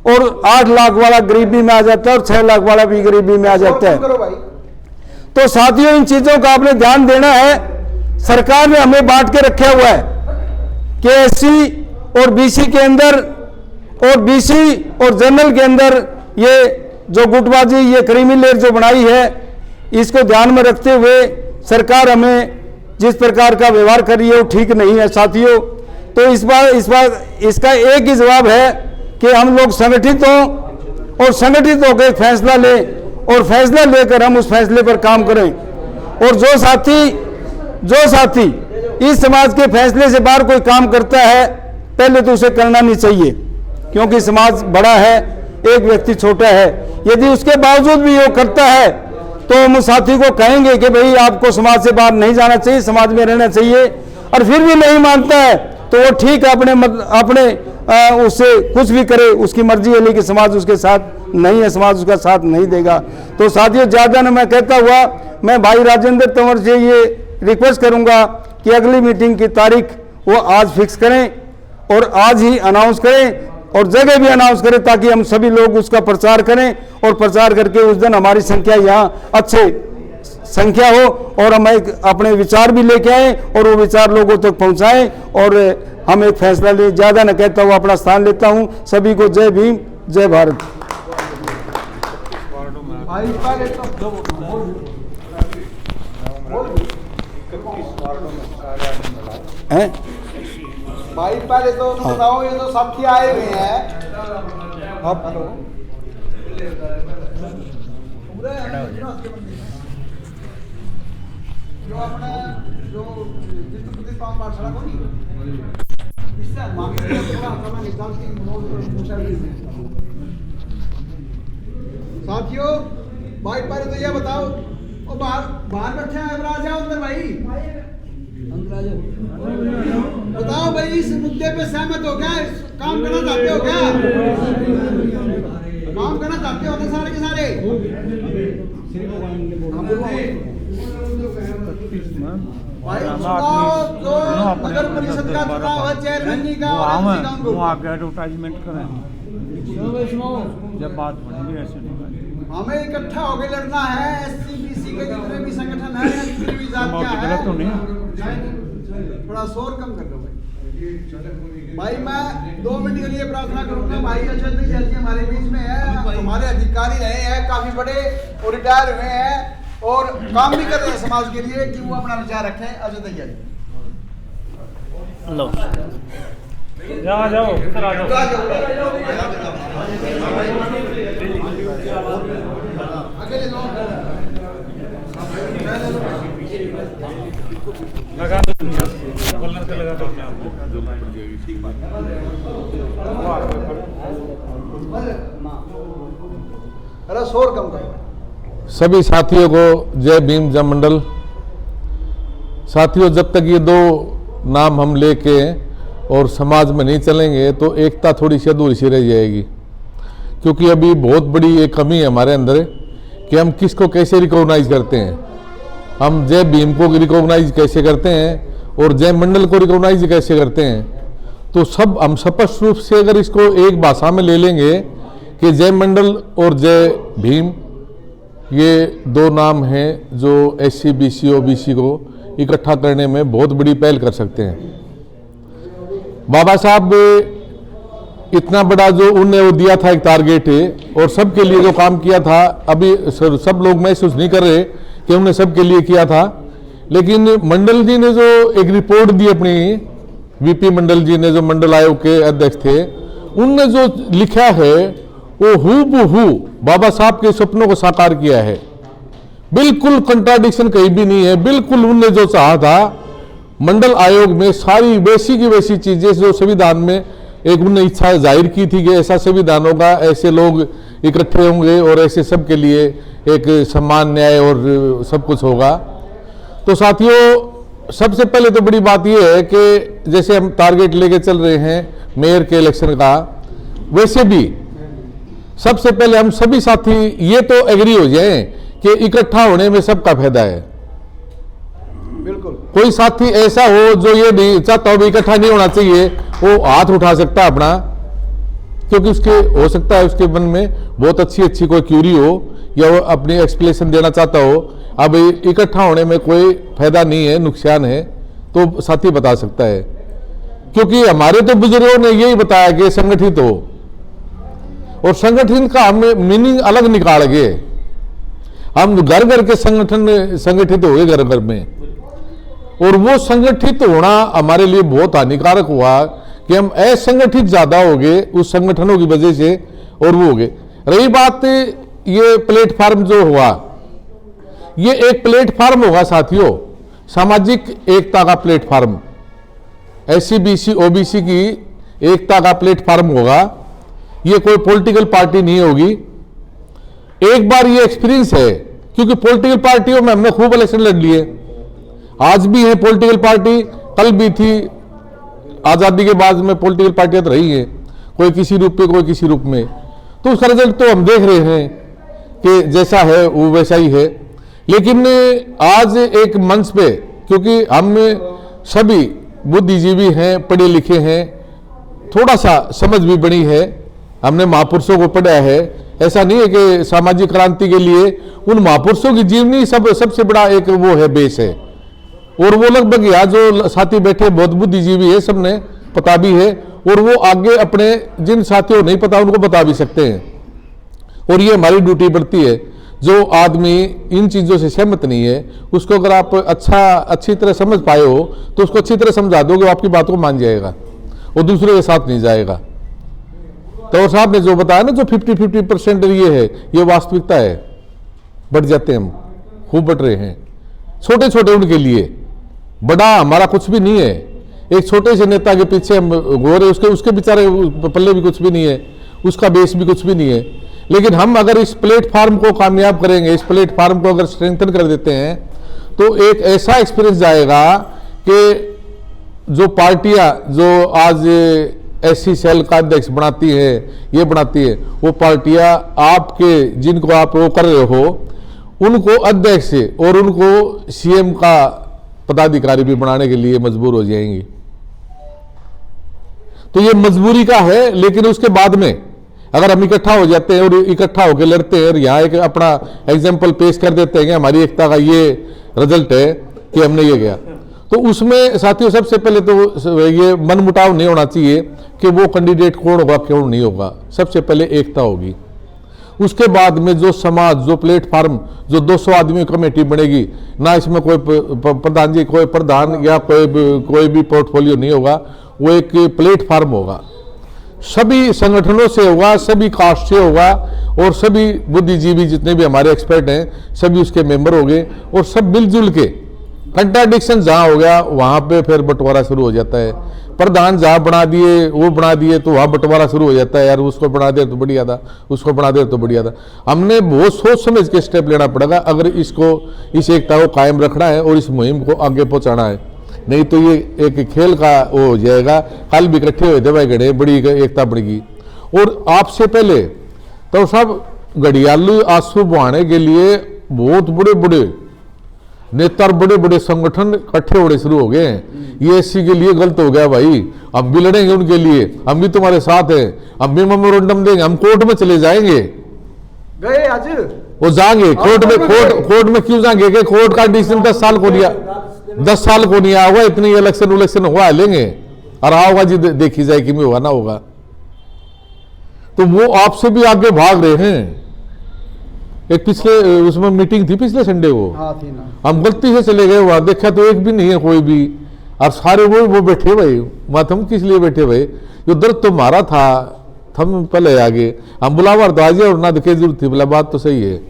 और 8 लाख वाला गरीबी में आ जाता है और 6 लाख वाला भी गरीबी में आ जाता है। तो साथियों, इन चीजों का आपने ध्यान देना है। सरकार ने हमें बांट के रखा हुआ है कि एससी और बीसी के अंदर और बीसी और जनरल के अंदर ये जो गुटबाजी, ये क्रीमी लेयर जो बनाई है, इसको ध्यान में रखते हुए सरकार हमें जिस प्रकार का व्यवहार कर रही है वो ठीक नहीं है। साथियों, तो इस बार इसका एक ही जवाब है कि हम लोग संगठित हों और संगठित होकर फैसला लें और फैसला लेकर हम उस फैसले पर काम करें। और जो साथी इस समाज के फैसले से बाहर कोई काम करता है, पहले तो उसे करना नहीं चाहिए, क्योंकि समाज बड़ा है, एक व्यक्ति छोटा है। यदि उसके बावजूद भी वो करता है तो हम उस साथी को कहेंगे कि भाई आपको समाज से बाहर नहीं जाना चाहिए, समाज में रहना चाहिए। और फिर भी नहीं मानता है तो वो ठीक है, अपने उससे कुछ भी करे, उसकी मर्जी है, लेकिन समाज उसके साथ नहीं है, समाज उसका साथ नहीं देगा। तो साथियों, ज़्यादा न मैं कहता हुआ मैं भाई राजेंद्र तंवर से ये रिक्वेस्ट करूंगा कि अगली मीटिंग की तारीख वो आज फिक्स करें और आज ही अनाउंस करें और जगह भी अनाउंस करें, ताकि हम सभी लोग उसका प्रचार करें और प्रचार करके उस दिन हमारी संख्या यहाँ अच्छे संख्या हो और हम एक अपने विचार भी लेके आए और वो विचार लोगों तक पहुँचाएं और हम एक फैसला ले। ज़्यादा न कहता हुआ अपना स्थान लेता हूँ। सभी को जय भीम, जय भारत। हैं? भाई पहले तो बताओ, ये तो साथी आए हुए हैं। जो अपने जो जितने काम पाठशाला को नहीं, इससे मांगे थोड़ा समय निकाल के साथियों, भाई पहले तो ये बताओ, वो बाहर बैठे हैं, अंदर आ जाओ, अंदर भाई बताओ भाई, इस मुद्दे पे सहमत हो क्या? काम करना चाहते हो क्या? काम करना चाहते हो ना सारे के सारे? भाई जो नगर परिषद का चुनाव है, चेयरमैन जी का आगे एडवर्टाइजमेंट करें जब बात बनेगी। ऐसे हमें इकट्ठा होकर लड़ना है। एससी-बीसी के जितने भी संगठन है, जितनी भी जातियां हैं, तो नहीं, थोड़ा शोर कम कर दो भाई। भाई मैं 2 मिनट के लिए प्रार्थना करूंगा। भाई अजय जी हमारे बीच में है, हमारे अधिकारी रहे हैं, काफी बड़े और रिटायर हुए हैं और काम भी कर रहे हैं समाज के लिए, कि वो अपना विचार रखें। अजय दैया जी, लो जाओ इधर आ जाओ। अकेले लोग अरे शोर कम करो। सभी साथियों को जय भीम जय मंडल। साथियों, जब तक ये दो नाम हम लेके और समाज में नहीं चलेंगे तो एकता थोड़ी सी अधूरी सी रह जाएगी, क्योंकि अभी बहुत बड़ी एक कमी है हमारे अंदर कि हम किसको कैसे रिकॉग्नाइज करते हैं। हम जय भीम को रिकॉग्नाइज कैसे करते हैं और जय मंडल को रिकॉग्नाइज कैसे करते हैं। तो सब हम स्पष्ट रूप से अगर इसको एक भाषा में ले लेंगे कि जय मंडल और जय भीम ये दो नाम हैं जो SC BC OBC को इकट्ठा करने में बहुत बड़ी पहल कर सकते हैं। बाबा साहब इतना बड़ा जो उन्हें वो दिया था एक टारगेट और सबके लिए जो काम किया था, अभी सब लोग महसूस नहीं कर रहे कि उन्होंने सबके लिए किया था, लेकिन मंडल जी ने जो एक रिपोर्ट दी अपनी, VP मंडल जी ने जो मंडल आयोग के अध्यक्ष थे, उनने जो लिखा है वो हूबहू बाबा साहब के सपनों को साकार किया है। बिल्कुल कंट्राडिक्शन कहीं भी नहीं है। बिल्कुल उनने जो चाहा था मंडल आयोग में सारी वैसी की वैसी चीजें जो संविधान में एक उन्होंने इच्छा जाहिर की थी कि ऐसा संविधान होगा, ऐसे लोग इकट्ठे होंगे और ऐसे सबके लिए एक सम्मान न्याय और सब कुछ होगा। तो साथियों, सबसे पहले तो बड़ी बात यह है कि जैसे हम टारगेट लेके चल रहे हैं मेयर के इलेक्शन का, वैसे भी सबसे पहले हम सभी साथी ये तो एग्री हो जाएं कि इकट्ठा होने में सबका फायदा है। बिल्कुल। कोई साथी ऐसा हो जो ये नहीं चाहता हो इकट्ठा नहीं होना चाहिए, वो हाथ उठा सकता है अपना, क्योंकि उसके हो सकता है उसके मन में बहुत अच्छी कोई क्यूरी हो या वो अपनी एक्सप्लेनेशन देना चाहता हो। अब इकट्ठा होने में कोई फायदा नहीं है, नुकसान है, तो साथी बता सकता है। क्योंकि हमारे तो बुजुर्गों ने यही बताया कि संगठित हो, और संगठन का हम मीनिंग अलग निकाल गए। हम घर घर के संगठित हो गए घर घर में, और वो संगठित होना हमारे लिए बहुत हानिकारक हुआ कि हम असंगठित ज्यादा हो गए उस संगठनों की वजह से, और वो हो गए। रही बात ये प्लेटफार्म जो हुआ, ये एक प्लेटफार्म होगा साथियों, सामाजिक एकता का प्लेटफार्म, SC BC OBC की एकता का प्लेटफार्म होगा। ये कोई पॉलिटिकल पार्टी नहीं होगी। एक बार ये एक्सपीरियंस है, क्योंकि पॉलिटिकल पार्टियों में हमने खूब इलेक्शन लड़ लिए, आज भी है पॉलिटिकल पार्टी, कल भी थी, आजादी के बाद में पॉलिटिकल पार्टियां तो रही है, कोई किसी रूप में कोई किसी रूप में। तो उसका रिजल्ट तो हम देख रहे हैं कि जैसा है वो वैसा ही है। लेकिन आज एक मंच पे, क्योंकि हम सभी बुद्धिजीवी हैं, पढ़े लिखे हैं, थोड़ा सा समझ भी बड़ी है, हमने महापुरुषों को पढ़ा है। ऐसा नहीं है कि सामाजिक क्रांति के लिए उन महापुरुषों की जीवनी सबसे बड़ा एक वो है, बेस है। और वो लगभग यहाँ जो साथी बैठे बहुत बुद्धिजीवी है, सबने पता भी है, और वो आगे अपने जिन साथियों को नहीं पता उनको बता भी सकते हैं। और ये हमारी ड्यूटी बढ़ती है। जो आदमी इन चीज़ों से सहमत नहीं है, उसको अगर आप अच्छी तरह समझ पाए हो तो उसको अच्छी तरह समझा दोगे, वो आपकी बात को मान जाएगा और दूसरे के साथ नहीं जाएगा। तो साहब ने जो बताया ना, जो 50-50% ये है, ये वास्तविकता है। बढ़ जाते हैं हम, खूब बढ़ रहे हैं, छोटे छोटे उनके लिए, बड़ा हमारा कुछ भी नहीं है। एक छोटे से नेता के पीछे हम गोरे, उसके बेचारे पल्ले भी कुछ भी नहीं है, उसका बेस भी कुछ भी नहीं है। लेकिन हम अगर इस प्लेटफार्म को कामयाब करेंगे, इस प्लेटफार्म को अगर स्ट्रेंथन कर देते हैं, तो एक ऐसा एक्सपीरियंस जाएगा कि जो पार्टियां जो आज SC सेल का अध्यक्ष बनाती है, ये बनाती है, वो पार्टियां आपके जिनको आप वो कर रहे हो उनको अध्यक्ष और उनको CM का पदाधिकारी भी बनाने के लिए मजबूर हो जाएंगी। तो ये मजबूरी का है। लेकिन उसके बाद में अगर हम इकट्ठा हो जाते हैं और इकट्ठा होकर लड़ते हैं और यहाँ एक अपना एग्जाम्पल पेश कर देते हैं कि हमारी एकता का ये रिजल्ट है कि हमने ये किया, तो उसमें साथियों सबसे पहले तो ये मनमुटाव नहीं होना चाहिए कि वो कैंडिडेट कौन होगा कौन नहीं होगा। सबसे पहले एकता होगी। उसके बाद में जो समाज, जो प्लेटफार्म, जो 200 आदमी कमेटी बनेगी ना, इसमें कोई प्रधान जी, कोई प्रधान या कोई भी पोर्टफोलियो नहीं होगा, वो एक प्लेटफार्म होगा। सभी संगठनों से होगा, सभी कास्ट से होगा, और सभी बुद्धिजीवी जितने भी हमारे एक्सपर्ट हैं सभी उसके मेंबर होंगे, और सब मिलजुल के कंट्राडिक्शन जहां हो गया वहां पे फिर बंटवारा शुरू हो जाता है। प्रधान जहां बना दिए वो बना दिए तो वहां बंटवारा शुरू हो जाता है, यार उसको बना दे तो बढ़िया था, उसको बना दे तो बढ़िया था। हमने बहुत सोच समझ के स्टेप लेना पड़ेगा अगर इसको इस एकता को कायम रखना है और इस मुहिम को आगे पहुंचाना है, नहीं तो ये एक खेल का वो हो जाएगा। कल भी इकट्ठे हुए थे भाई गड़े, बड़ी एकता बढ़ेगी। और आपसे पहले तो सब घड़ियाली आंसू बहाने के लिए बहुत बड़े बड़े नेता और बड़े बड़े संगठन इकट्ठे होने शुरू हो गए हैं। ये एससी के लिए गलत हो गया भाई, हम भी लड़ेंगे उनके लिए, हम भी तुम्हारे साथ हैं, हम भी मेमोरेंडम देंगे, हम कोर्ट में चले जाएंगे। गए आज वो जाएंगे कोर्ट में, कोर्ट में क्यों जाएंगे कि कोर्ट का डिसीजन 10 साल को नहीं, 10 साल को नहीं आया हुआ, इतनी इलेक्शन हुआ लेंगे और आओगा जी देखी जाए कि होगा ना होगा। तो वो आपसे भी आगे भाग रहे हैं। एक पिछले उसमें मीटिंग थी पिछले संडे को, हाँ थी ना, हम गलती से चले गए वहां, देखा तो एक भी नहीं है कोई भी, और सारे वो बैठे भाई वहां। हम किस लिए बैठे भाई, जो दर्द तुम्हारा था हम पहले आगे, हम बुलावा तो आज और ना दिखे जरूरत थी, बोला बात तो सही है,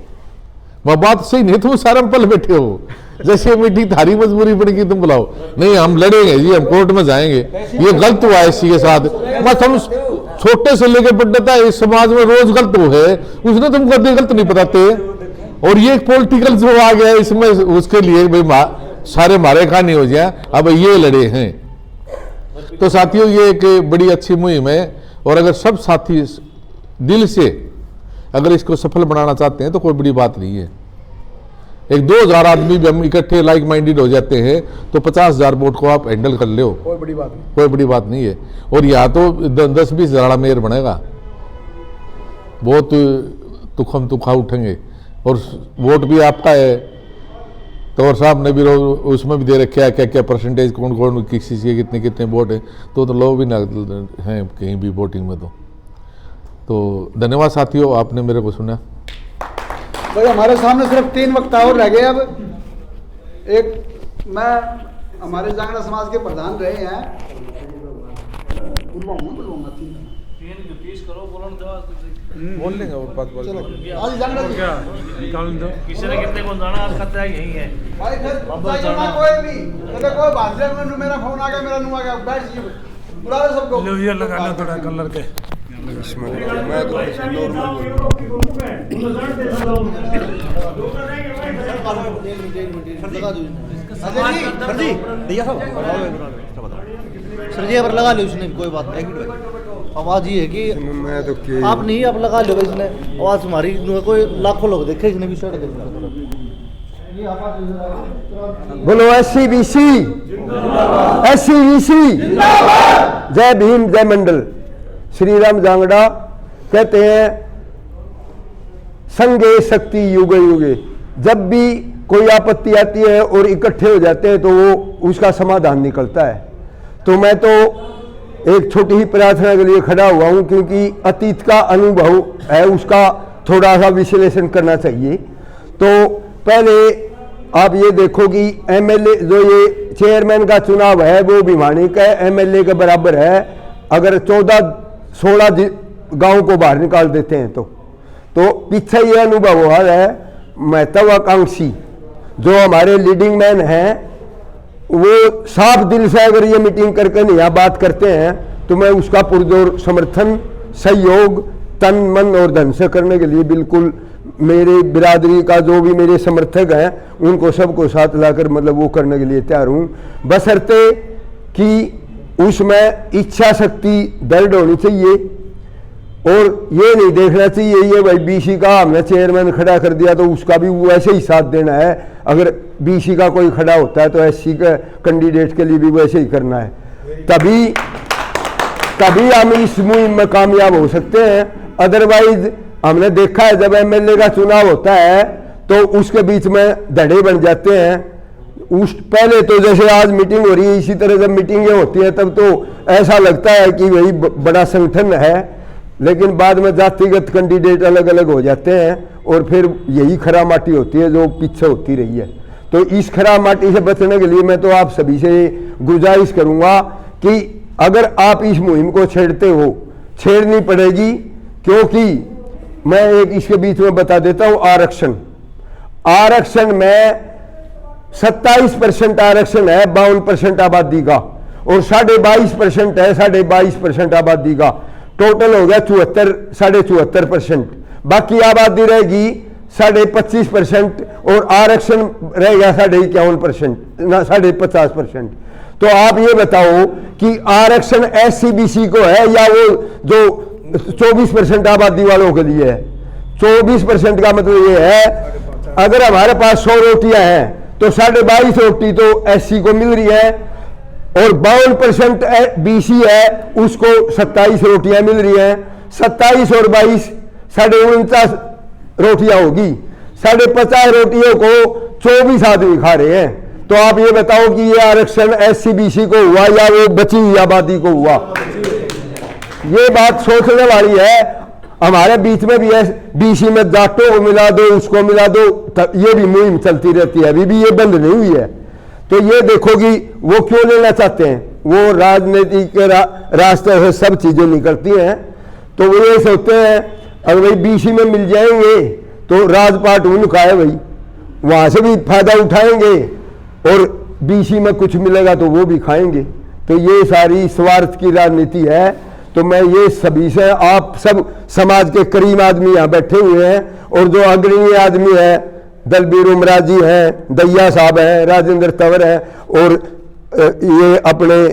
वह बात सही नहीं, तुम सारे पल बैठे हो, जैसे मीटिंग थारी मजबूरी पड़ेगी तुम बुलाओ, नहीं हम लड़ेंगे जी, हम कोर्ट में जाएंगे, ये गलत हुआ है इसी के साथ। बस हम छोटे से लेके बड़े तक इस समाज में रोज गलत हो है, उसने तुमको गलत नहीं बताते। और ये पॉलिटिकल जो आ गया इसमें, उसके लिए भाई सारे मारे खा नहीं हो जाए, अब ये लड़े हैं। तो साथियों ये एक बड़ी अच्छी मुहिम है, और अगर सब साथी दिल से अगर इसको सफल बनाना चाहते हैं तो कोई बड़ी बात नहीं है। एक 2000 आदमी भी हम इकट्ठे लाइक माइंडेड हो जाते हैं तो 50,000 वोट को आप हैंडल कर लो, कोई बड़ी बात नहीं, कोई बड़ी बात नहीं है। और यहाँ तो 10-20 हज़ार मेयर बनेगा, बहुत तुखम तुखा उठेंगे, और वोट भी आपका है। तो और साहब ने भी उसमें भी दे रखा है क्या क्या परसेंटेज, कौन कौन किसी से कितने कितने वोट है, तो लोग भी ना हैं कहीं भी वोटिंग में। तो धन्यवाद साथियों, आपने मेरे को सुना। भाई हमारे सामने सिर्फ 3 वक्ता और रह गए। अब एक मैं हमारे जांगड़ा समाज के प्रधान रहे हैं, बोल लेंगे और बात बोल आज जांगड़ा किसी ने कितने को जाना, आज खतरा यही है भाई, फिर कोई भी कहते कोई भाषण में मेरा फोन आ गया, मेरा नु आ गया, बैठ जाइए, बुला लो सबको, लो ये लगा लो थोड़ा कलर के। सर जी अब लगा लो इसने, कोई बात नहीं। आवाज ये है कि आप नहीं, अब लगा लो इसने आवाज हमारी, कोई लाखों लोग देखे इसने भी शर्ट बोलो SCBC, जय भीम जय मंडल। श्री राम जांगड़ा कहते हैं संगे शक्ति युगे युगे। जब भी कोई आपत्ति आती है और इकट्ठे हो जाते हैं तो वो उसका समाधान निकलता है। तो मैं तो एक छोटी ही प्रार्थना के लिए खड़ा हुआ हूं, क्योंकि अतीत का अनुभव है उसका थोड़ा सा विश्लेषण करना चाहिए। तो पहले आप ये देखो कि MLA जो ये चेयरमैन का चुनाव है वो भिवानी का MLA के बराबर है। अगर 14-16 गांव को बाहर निकाल देते हैं तो पीछे ये अनुभव हुआ है। महत्वाकांक्षी जो हमारे लीडिंग मैन हैं वो साफ दिल से अगर ये मीटिंग करके यहाँ बात करते हैं तो मैं उसका पुरजोर समर्थन सहयोग तन मन और धन से करने के लिए बिल्कुल मेरे बिरादरी का जो भी मेरे समर्थक हैं उनको सबको साथ लाकर मतलब वो करने के लिए तैयार हूँ, बशर्ते कि उसमें इच्छा शक्ति दृढ़ होनी चाहिए। और ये नहीं देखना चाहिए ये भाई BC का हमने चेयरमैन खड़ा कर दिया तो उसका भी वैसे ही साथ देना है। अगर BC का कोई खड़ा होता है तो SC के कैंडिडेट के लिए भी वैसे ही करना है, तभी हम इस मुहिम में कामयाब हो सकते हैं। अदरवाइज हमने देखा है जब MLA का चुनाव होता है तो उसके बीच में धड़े बन जाते हैं। उस पहले तो जैसे आज मीटिंग हो रही है इसी तरह जब मीटिंगें होती हैं तब तो ऐसा लगता है कि वही बड़ा संगठन है, लेकिन बाद में जातिगत कैंडिडेट अलग अलग हो जाते हैं और फिर यही खरा माटी होती है जो पीछे होती रही है। तो इस खरा माटी से बचने के लिए मैं तो आप सभी से गुजारिश करूंगा कि अगर आप इस मुहिम को छेड़ते हो, छेड़नी पड़ेगी, क्योंकि मैं एक इसके बीच में बता देता हूं, आरक्षण में 27% आरक्षण है 52% आबादी का, और 22.5% है 22.5% आबादी का। टोटल हो गया 74.5%। बाकी आबादी रहेगी 25.5% और आरक्षण रहेगा 51% ना 50%। तो आप ये बताओ कि आरक्षण SC/BC को है या वो जो 24% आबादी वालों के लिए है। 24% का मतलब ये है, अगर हमारे पास 100 रोटियां हैं तो 22.5 रोटी तो SC को मिल रही है, और 52% BC है उसको 27 रोटियां मिल रही हैं। 27 और 22 49 रोटियां होगी। 50 रोटियों को 24 आदमी खा रहे हैं। तो आप ये बताओ कि ये आरक्षण SC/BC को हुआ या वो बची हुई आबादी को हुआ? ये बात सोचने वाली है। हमारे बीच में भी है, BC में जाटों को मिला दो, उसको मिला दो, ये भी मुहिम चलती रहती है, अभी भी ये बंद नहीं हुई है। तो ये देखो कि वो क्यों लेना चाहते हैं। वो राजनीति के रास्ते से सब चीजें निकलती हैं। तो वो ये सोचते हैं अगर भाई BC में मिल जाएंगे तो राजपाट उनका है भाई, वहां से भी फायदा उठाएंगे, और BC में कुछ मिलेगा तो वो भी खाएंगे। तो ये सारी स्वार्थ की राजनीति है। तो मैं ये सभी से, आप सब समाज के करीम आदमी यहाँ बैठे हुए हैं, और जो अग्रणी आदमी है दलबीर उमरा जी हैं, दैया साहब हैं, राजेंद्र तंवर हैं, और ये अपने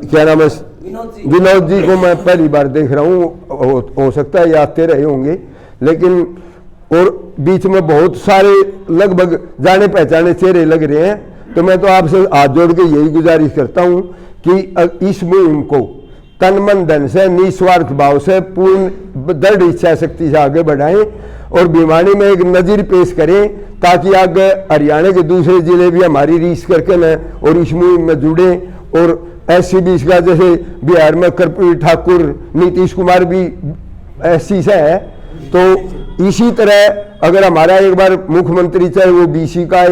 क्या नाम है विनोद जी को मैं पहली बार देख रहा हूँ, हो सकता है ये आते रहे होंगे, लेकिन और बीच में बहुत सारे लगभग जाने पहचाने चेहरे लग रहे हैं। तो मैं तो आपसे हाथ जोड़ के यही गुजारिश करता हूँ कि इस मुहिम को तन मन धन से निस्वार्थ भाव से पूर्ण दृढ़ इच्छा शक्ति से आगे बढ़ाएं, और भिवानी में एक नज़ीर पेश करें, ताकि आगे हरियाणा के दूसरे जिले भी हमारी रीस करके न और इस मुहिम में जुड़े। और SC/BC का जैसे बिहार में कर्पूरी ठाकुर, नीतीश कुमार भी SC से है, तो इसी तरह अगर हमारा एक बार मुख्यमंत्री चाहे वो BC का है,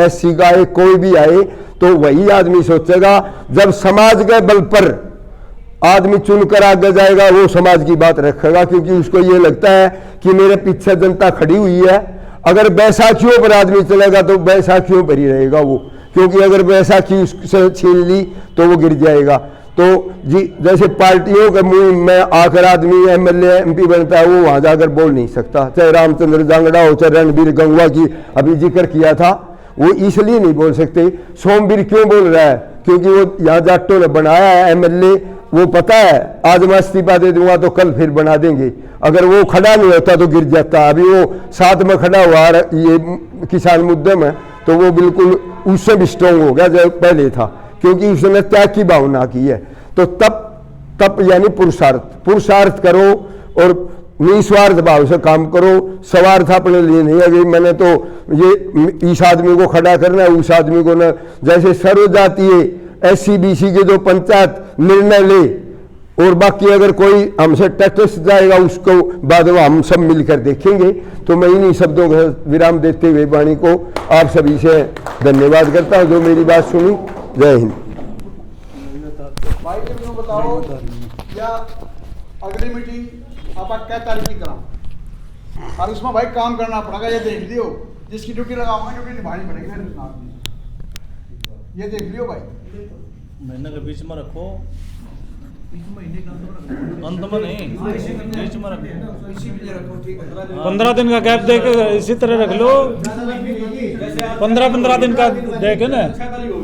SC का है, कोई भी आए, तो वही आदमी सोचेगा। जब समाज के बल पर आदमी चुनकर आगे जाएगा, वो समाज की बात रखेगा, क्योंकि उसको ये लगता है कि मेरे पीछे जनता खड़ी हुई है। अगर बैसाखियों पर आदमी चलेगा तो बैसाखियों पर ही रहेगा वो, क्योंकि अगर बैसाखी उससे छीन ली तो वो गिर जाएगा। तो जी जैसे पार्टियों के मुहिम में आकर आदमी MLA MP बनता है, वो वहां जाकर बोल नहीं सकता। चाहे रामचंद्र जांगड़ा हो, चाहे रणबीर गंगवा की अभी जिक्र किया था, वो इसलिए नहीं बोल सकते। सोमवीर क्यों बोल रहा है? क्योंकि वो यहाँ जाटों ने बनाया है MLA, वो पता है आज मैं इस्तीफा दे दूंगा तो कल फिर बना देंगे। अगर वो खड़ा नहीं होता तो गिर जाता। अभी वो साथ में खड़ा हुआ ये किसान मुद्दे में, तो वो बिल्कुल उससे भी स्ट्रांग हो गया जो पहले था, क्योंकि उसने त्याग की भावना की है। तो तप यानी पुरुषार्थ करो और निस्वार्थ भाव से काम करो। स्वार्थ अपने लिए नहीं है कि मैंने तो ये इस आदमी को खड़ा करना है, उस आदमी को न। जैसे सर्वजातीय SC/BC के जो पंचायत निर्णय ले, और बाकी अगर कोई हमसे टैक्स जाएगा उसको बाद में हम सब मिलकर देखेंगे। तो मैं इन्हीं शब्दों का विराम देते हुए वाणी को आप सभी से धन्यवाद करता हूँ जो मेरी बात सुनी। जय हिंद। भाई क्यों बताओ या अगली मीटिंग आप क्या तारीख की करा, और उसमें भाई काम करना पड़ेगा। ये देख लियो, जिसकी ड्यूटी लगाऊंगा ड्यूटी निभानी पड़ेगी। ये देख लियो भाई, महीने के बीच में रखो, अंत में नहीं, बीच में रखो। 15 दिन का गैप देके इसी तरह रख लो, 15 दिन का देके ना।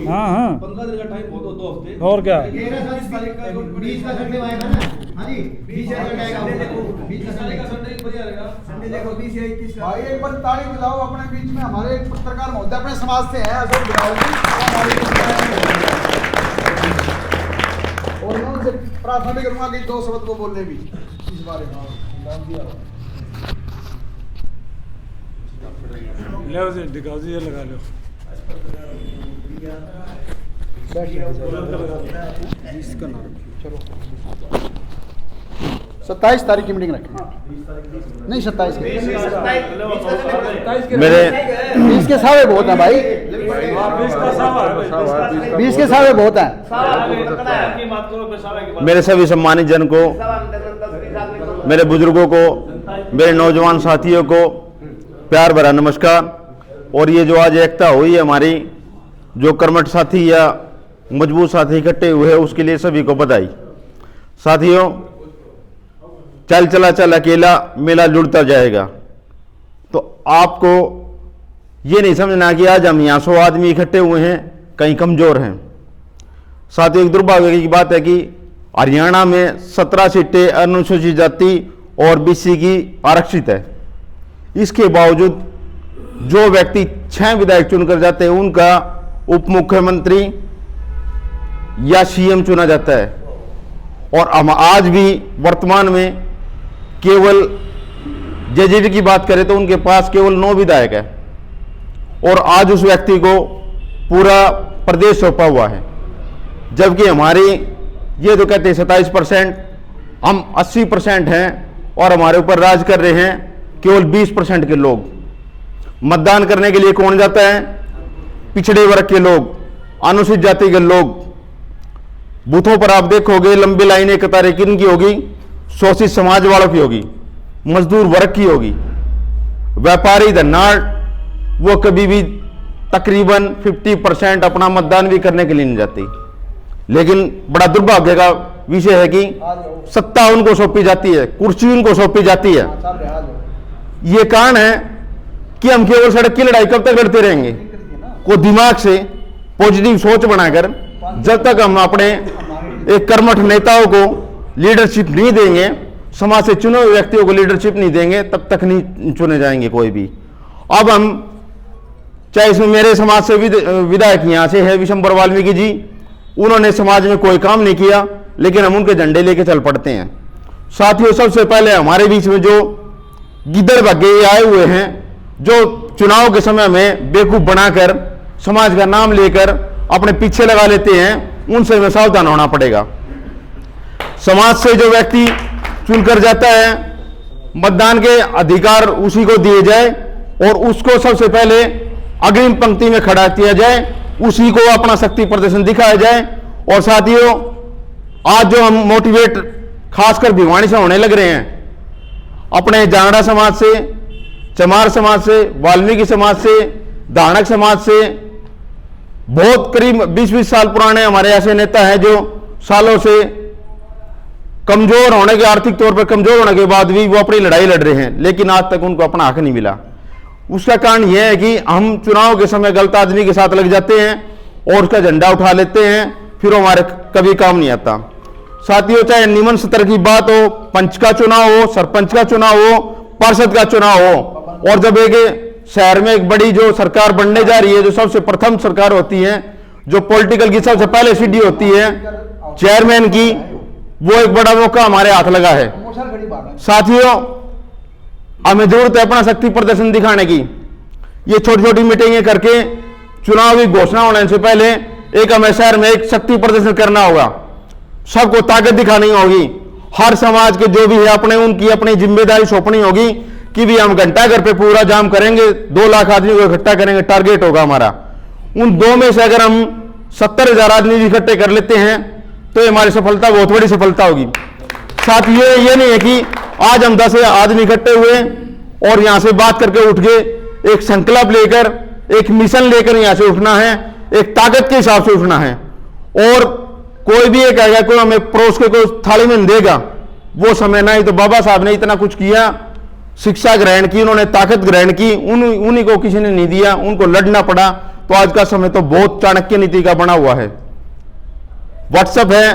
हाँ हाँ 15 दिन का टाइम हो तो 2 हफ्ते और क्या। भाई एक बार ताली बजाओ अपने बीच में। हमारे एक पत्रकार महोदय अपने समाज से हैं, अशोक बिलावल जी, और मैं उनसे प्रार्थना भी करूंगा कि 2 शब्द को बोलने भी इस बारे में। ले जी दिखाओ जी, ये लगा लो। 27 तारीख की मीटिंग रखें, नहीं 27 की। मेरे 20 के सावे बहुत है भाई, 20 के सावे बहुत है। मेरे सभी सम्मानित जन को, मेरे बुजुर्गों को, मेरे नौजवान साथियों को प्यार भरा नमस्कार। और ये जो आज एकता हुई है हमारी, जो कर्मठ साथी या मजबूत साथी इकट्ठे हुए हैं, उसके लिए सभी को बधाई। साथियों, चल चला चल अकेला मेला जुड़ता जाएगा। तो आपको ये नहीं समझना कि आज हम यहाँ 100 आदमी इकट्ठे हुए हैं कहीं कमजोर हैं। साथियों, एक दुर्भाग्य की बात है कि हरियाणा में 17 सीटें अनुसूचित जाति और बीसी की आरक्षित है। इसके बावजूद जो व्यक्ति 6 विधायक चुनकर जाते हैं उनका उप मुख्यमंत्री या सीएम चुना जाता है। और हम आज भी वर्तमान में केवल जेजेपी की बात करें तो उनके पास केवल 9 विधायक है और आज उस व्यक्ति को पूरा प्रदेश सौंपा हुआ है। जबकि हमारी ये तो कहते हैं 27%, हम 80% हैं और हमारे ऊपर राज कर रहे हैं केवल 20% के लोग। मतदान करने के लिए कौन जाता है? पिछड़े वर्ग के लोग, अनुसूचित जाति के लोग। बूथों पर आप देखोगे लंबी लाइनें, कतारें किन की होगी? शोषित समाज वालों की होगी, मजदूर वर्ग की होगी। व्यापारी धन्नाड़ वो कभी भी तकरीबन 50% अपना मतदान भी करने के लिए नहीं जाती। लेकिन बड़ा दुर्भाग्य का विषय है कि सत्ता उनको सौंपी जाती है, कुर्सी उनको सौंपी जाती है। ये कारण है कि हम केवल सड़क की लड़ाई कब तक लड़ते रहेंगे? को दिमाग से पॉजिटिव सोच बनाकर जब तक हम अपने एक कर्मठ नेताओं को लीडरशिप नहीं देंगे, समाज से चुने हुए व्यक्तियों को लीडरशिप नहीं देंगे, तब तक नहीं चुने जाएंगे कोई भी। अब हम चाहे इसमें मेरे समाज से विधायक यहाँ से है विशंबर वाल्मीकि जी, उन्होंने समाज में कोई काम नहीं किया, लेकिन हम उनके झंडे लेके चल पड़ते हैं। साथियों, सबसे पहले हमारे बीच में जो गिद्दड़ भग्गे आए हुए हैं, जो चुनाव के समय में बेवकूफ बनाकर समाज का नाम लेकर अपने पीछे लगा लेते हैं, उनसे हमें सावधान होना पड़ेगा। समाज से जो व्यक्ति चुनकर जाता है, मतदान के अधिकार उसी को दिए जाए और उसको सबसे पहले अग्रिम पंक्ति में खड़ा किया जाए, उसी को अपना शक्ति प्रदर्शन दिखाया जाए। और साथियों, आज जो हम मोटिवेट खासकर भिवानी से होने लग रहे हैं, अपने जांगड़ा समाज से, चमार समाज से, वाल्मीकि समाज से, दानक समाज से, बहुत करीब 20-20 साल पुराने हमारे ऐसे नेता हैं जो सालों से कमजोर होने के, आर्थिक तौर पर कमजोर होने के बाद भी वो अपनी लड़ाई लड़ रहे हैं, लेकिन आज तक उनको अपना हक नहीं मिला। उसका कारण यह है कि हम चुनाव के समय गलत आदमी के साथ लग जाते हैं और उसका झंडा उठा लेते हैं, फिर हमारे कभी काम नहीं आता। साथियों, चाहे निम्न स्तर की बात हो, पंच का चुनाव हो, सरपंच का चुनाव हो, पार्षद का चुनाव हो, और जब एक शहर में एक बड़ी जो सरकार बनने जा रही है, जो सबसे प्रथम सरकार होती है, जो पॉलिटिकल की सबसे पहले सीढ़ी होती है चेयरमैन की, वो एक बड़ा मौका हमारे हाथ लगा है। साथियों, हमें जरूरत है अपना शक्ति प्रदर्शन दिखाने की। ये छोटी छोटी मीटिंगें करके चुनाव की घोषणा होने से पहले एक हमें शहर में एक शक्ति प्रदर्शन करना होगा, सबको ताकत दिखानी होगी। हर समाज के जो भी है अपने उनकी अपनी जिम्मेदारी सौंपनी होगी कि भी हम घंटा घर पे पूरा जाम करेंगे, 2 लाख आदमी को इकट्ठा करेंगे, टारगेट होगा हमारा। उन 2 में से अगर हम 70,000 आदमी भी इकट्ठे कर लेते हैं तो हमारी सफलता बहुत बड़ी सफलता होगी। साथ ये नहीं है कि आज हम 10 आदमी इकट्ठे हुए और यहां से बात करके उठ गए, एक संकल्प लेकर, एक मिशन लेकर यहां से उठना है, एक ताकत के हिसाब से उठना है। और कोई भी एक आएगा, कोई हमें परोस के कोई थाली में देगा, वो समय नहीं। तो बाबा साहब ने इतना कुछ किया, शिक्षा ग्रहण की, उन्होंने ताकत ग्रहण की, उन्हीं को किसी ने नहीं दिया, उनको लड़ना पड़ा। तो आज का समय तो बहुत चाणक्य नीति का बना हुआ है। व्हाट्सएप है,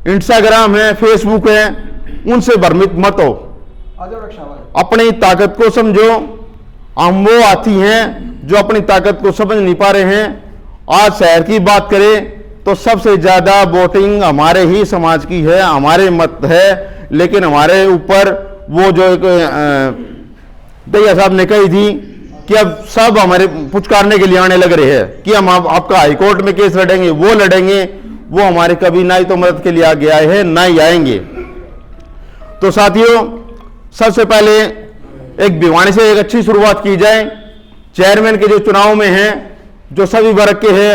इंस्टाग्राम है, फेसबुक है, उनसे भ्रमित मत हो, अपनी ताकत को समझो। हम वो हाथी हैं जो अपनी ताकत को समझ नहीं पा रहे हैं। आज शहर की बात करें तो सबसे ज्यादा वोटिंग हमारे ही समाज की है, हमारे मत है, लेकिन हमारे ऊपर वो जो एक दैया साहब ने कही थी कि अब सब हमारे पुचकारने के लिए आने लग रहे हैं कि हम आपका हाईकोर्ट में केस लड़ेंगे, वो लड़ेंगे। वो हमारे कभी ना ही तो मदद के लिए आगे आए हैं, ना ही आएंगे। तो साथियों, सबसे पहले एक भिवानी से एक अच्छी शुरुआत की जाए। चेयरमैन के जो चुनाव में हैं, जो सभी वर्ग के हैं,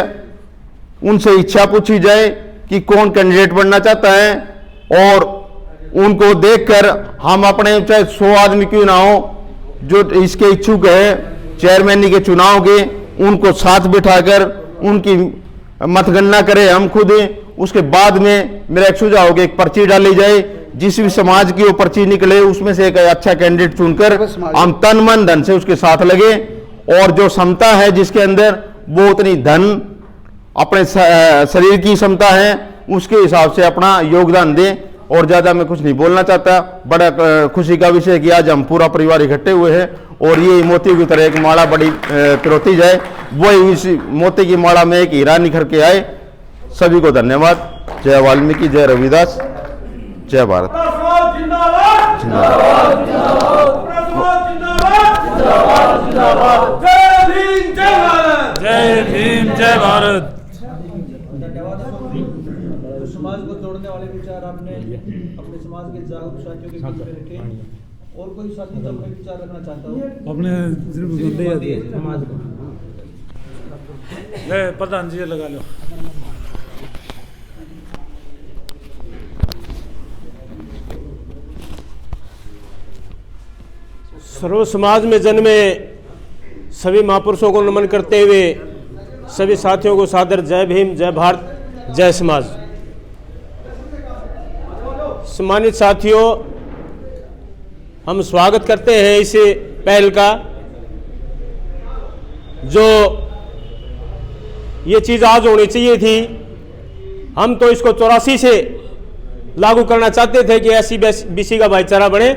उनसे इच्छा पूछी जाए कि कौन कैंडिडेट बनना चाहता है, और उनको देखकर हम अपने चाहे 100 आदमी क्यों ना हो जो इसके इच्छुक है, चेयरमैनी के चुनाव के उनको साथ बिठाकर उनकी मतगणना करें हम खुद। उसके बाद में मेरा एक सुझाव हो कि एक पर्ची डाली जाए, जिस भी समाज की वो पर्ची निकले उसमें से एक अच्छा कैंडिडेट चुनकर हम तन मन धन से उसके साथ लगे, और जो क्षमता है जिसके अंदर वो उतनी धन अपने शरीर की क्षमता है उसके हिसाब से अपना योगदान दें। और ज्यादा मैं कुछ नहीं बोलना चाहता। बड़ा खुशी का विषय है कि आज हम पूरा परिवार इकट्ठे हुए हैं और ये मोती की तरह एक माला बड़ी पिरोती जाए, वही इस मोती की माला में एक हीरा निखर के आए। सभी को धन्यवाद। जय वाल्मीकि, जय रविदास, जय भारत। जय भीम, जय भारत। समाज को जोड़ने वाले विचार आपने अपने समाज के जागरूक साथियों के बीच में रखे। और कोई साथी अपने विचार रखना चाहता हो? अपने समाज को प्रधान जी लगा लो। सर्व समाज में जन्मे सभी महापुरुषों को नमन करते हुए सभी साथियों को सादर जय भीम, जय भारत, जय समाज। सम्मानित साथियों, हम स्वागत करते हैं इस पहल का। जो ये चीज़ आज होनी चाहिए थी, हम तो इसको 84 से लागू करना चाहते थे कि SC/BC का भाईचारा बने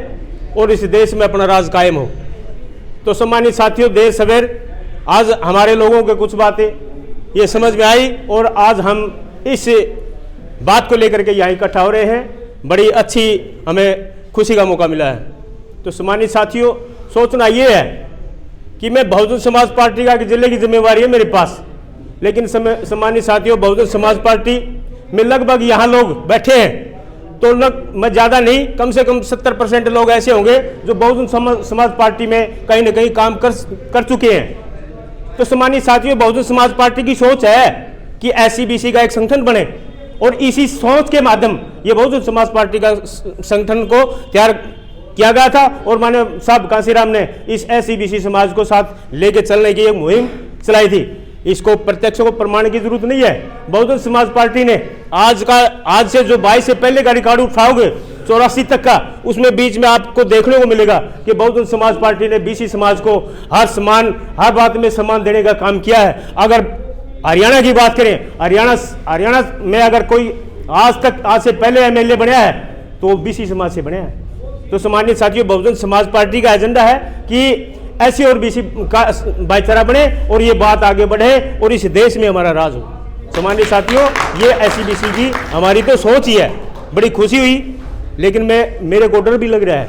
और इस देश में अपना राज कायम हो। तो सम्मानित साथियों, देर सवेर आज हमारे लोगों के कुछ बातें ये समझ में आई और आज हम इस बात को लेकर के यहाँ इकट्ठा हो रहे हैं। बड़ी अच्छी हमें खुशी का मौका मिला है। तो सम्मानित साथियों, सोचना ये है कि मैं बहुजन समाज पार्टी का जिले की जिम्मेवारी है मेरे पास, लेकिन सम्मानित साथियों, बहुजन समाज पार्टी में लगभग यहाँ लोग बैठे हैं तो मैं ज़्यादा नहीं, कम से कम 70% लोग ऐसे होंगे जो बहुजन समाज पार्टी में कहीं ना कहीं काम कर चुके हैं। तो सम्मानित साथियों, बहुजन समाज पार्टी की सोच है कि SC/BC का एक संगठन बने और इसी सोच के माध्यम ये बहुजन समाज पार्टी का संगठन को तैयार किया गया था और माननीय साहब कांसीराम ने इस SC/BC समाज को साथ लेके चलने की एक मुहिम चलाई थी। इसको प्रत्यक्ष को प्रमाण की जरूरत नहीं है। बहुजन समाज पार्टी ने आज से जो 22 से पहले का रिकॉर्ड उठाओगे 84 तक का, उसमें बीच में आपको देखने को मिलेगा कि बहुजन समाज पार्टी ने BC समाज को हर बात में सम्मान देने का काम किया है। अगर हरियाणा की बात करें, हरियाणा में अगर कोई आज से पहले MLA बनया है तो वो BC समाज से बनया है। तो सम्मानित साथियों, बहुजन समाज पार्टी का एजेंडा है कि SC और BC का भाईचारा बने और ये बात आगे बढ़े और इस देश में हमारा राज हो। सम्मानित साथियों, ये SC/BC की हमारी तो सोच ही है। बड़ी खुशी हुई, लेकिन मेरे को डर भी लग रहा है।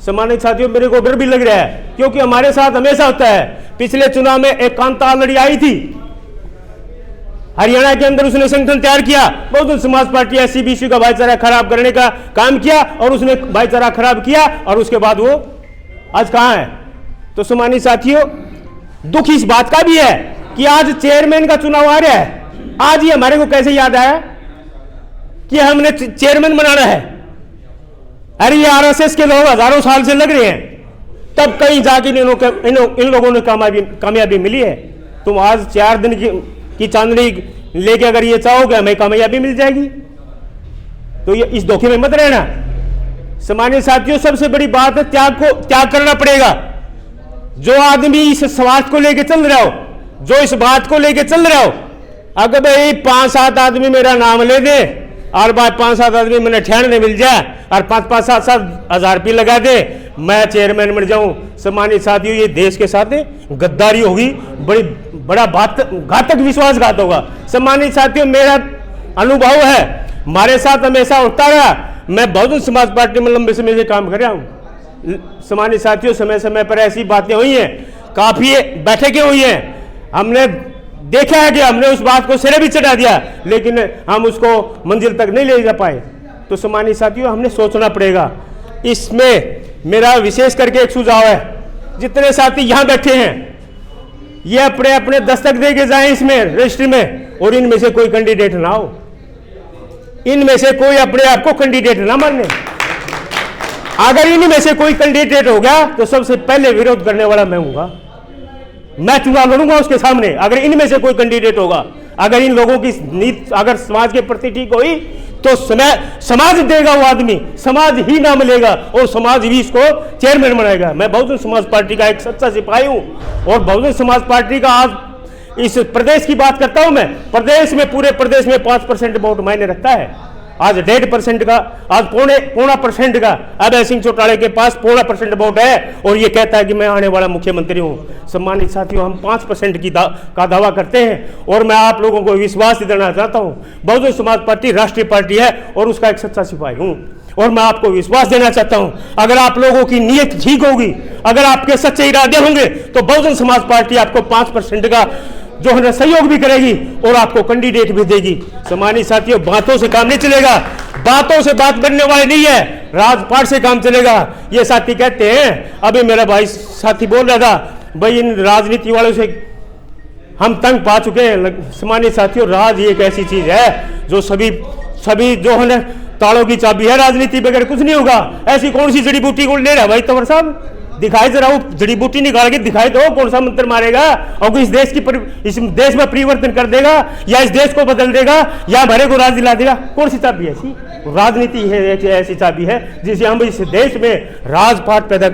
सम्मानित साथियों, मेरे को डर भी लग रहा है क्योंकि हमारे साथ हमेशा होता है। पिछले चुनाव में एक कांता लड़ी आई थी, हरियाणा के अंदर उसने संगठन तैयार किया, बहुजन समाज पार्टी SC/BC का भाईचारा खराब करने का काम किया और उसने भाईचारा खराब किया और उसके बाद वो आज कहां है। तो सम्मानित साथियों, दुख इस बात का भी है कि आज चेयरमैन का चुनाव आ रहा है। आज ही हमारे को कैसे याद आया कि हमने चेयरमैन बनाना है। अरे ये RSS के लोग हजारों साल से लग रहे हैं, तब कहीं जाके इन लोगों ने कामयाबी मिली है। तुम आज 4 दिन की चांदनी लेके अगर ये चाहोगे हमें कामयाबी मिल जाएगी, तो ये इस धोखे में मत रहना। सम्मानित साथियों, सबसे बड़ी बात है त्याग करना पड़ेगा। जो आदमी इस स्वार्थ को लेके चल रहा हो, जो इस बात को लेके चल रहा हो, अगर भाई 5-7 आदमी मेरा नाम ले दे और बाद 5-7 आदमी मैंने ठहरने मिल जाए और 5-7 हजार रुपये लगा दे, मैं चेयरमैन बन जाऊं। सम्मानित साथियों, ये देश के साथ गद्दारी होगी, बड़ा घातक विश्वासघात होगा। सम्मानित साथियों, मेरा अनुभव है, हमारे साथ हमेशा होता रहा। मैं बहुजन समाज पार्टी में लंबे समय से काम कर रहा हूं। सम्मानित साथियों, समय समय पर ऐसी बातें हुई हैं, काफी बैठकें हुई हैं, हमने देखा है कि हमने उस बात को सिरे भी चढ़ा दिया, लेकिन हम उसको मंजिल तक नहीं ले जा पाए। तो सम्मानित साथियों, हमने सोचना पड़ेगा। इसमें मेरा विशेष करके एक सुझाव है, जितने साथी यहाँ बैठे हैं ये अपने अपने दस्तक दे के जाएं इसमें रजिस्ट्री में, और इनमें से कोई कैंडिडेट ना हो, इनमें से कोई अपने आप को कैंडिडेट ना माने। अगर इनमें से कोई कैंडिडेट हो गया तो सबसे पहले विरोध करने वाला मैं हूंगा। मैं चुनाव लड़ूंगा उसके सामने, अगर इनमें से कोई कैंडिडेट होगा। अगर इन लोगों की नीति अगर समाज के प्रति ठीक हुई तो समाज देगा वो आदमी, समाज ही ना मिलेगा और समाज ही इसको चेयरमैन बनाएगा। मैं बहुजन समाज पार्टी का एक सच्चा सिपाही हूं और बहुजन समाज पार्टी का आज इस प्रदेश की बात करता हूं मैं, प्रदेश में पूरे प्रदेश में 5% वोट मायने रखता है। आज 1.5% का, आज पौना % का अभय सिंह चौटाला के पास 0.5% वोट है और ये कहता है कि मैं आने वाला मुख्यमंत्री हूं। सम्मानित साथियों, हम 5% का दावा करते हैं और मैं आप लोगों को विश्वास देना चाहता हूं, बहुजन समाज पार्टी राष्ट्रीय पार्टी है और उसका एक सच्चा सिपाही हूं। और मैं आपको विश्वास देना चाहता हूं, अगर आप लोगों की नीयत ठीक होगी, अगर आपके सच्चे इरादे होंगे तो बहुजन समाज पार्टी आपको 5% का जो है सहयोग भी करेगी और आपको कैंडिडेट भी देगी। सम्मानित साथियों, बातों से काम नहीं चलेगा, बातों से बात बनने वाली नहीं है, राजपाट से काम चलेगा। ये साथी कहते हैं, अभी मेरा भाई साथी बोल रहा था, भाई इन राजनीति वालों से हम तंग पा चुके हैं। सम्मानित साथियों, राज एक ऐसी चीज है जो सभी जो है तालों की चाबी है, राजनीति बगैर कुछ नहीं होगा। ऐसी कौन सी जड़ी बूटी को ले रहा है भाई तंवर साहब, दिखाई जरा, वो जड़ी बूटी निकाल के दिखाई दो, कौन सा मंत्र मारेगा और इस देश में परिवर्तन कर देगा या इस देश को बदल देगा या भरे को राज दिला देगा। कौन सी चाबी ऐसी? राजनीति है एक ऐसी चाबी है जिसे हम इस देश में राजपाट पैदा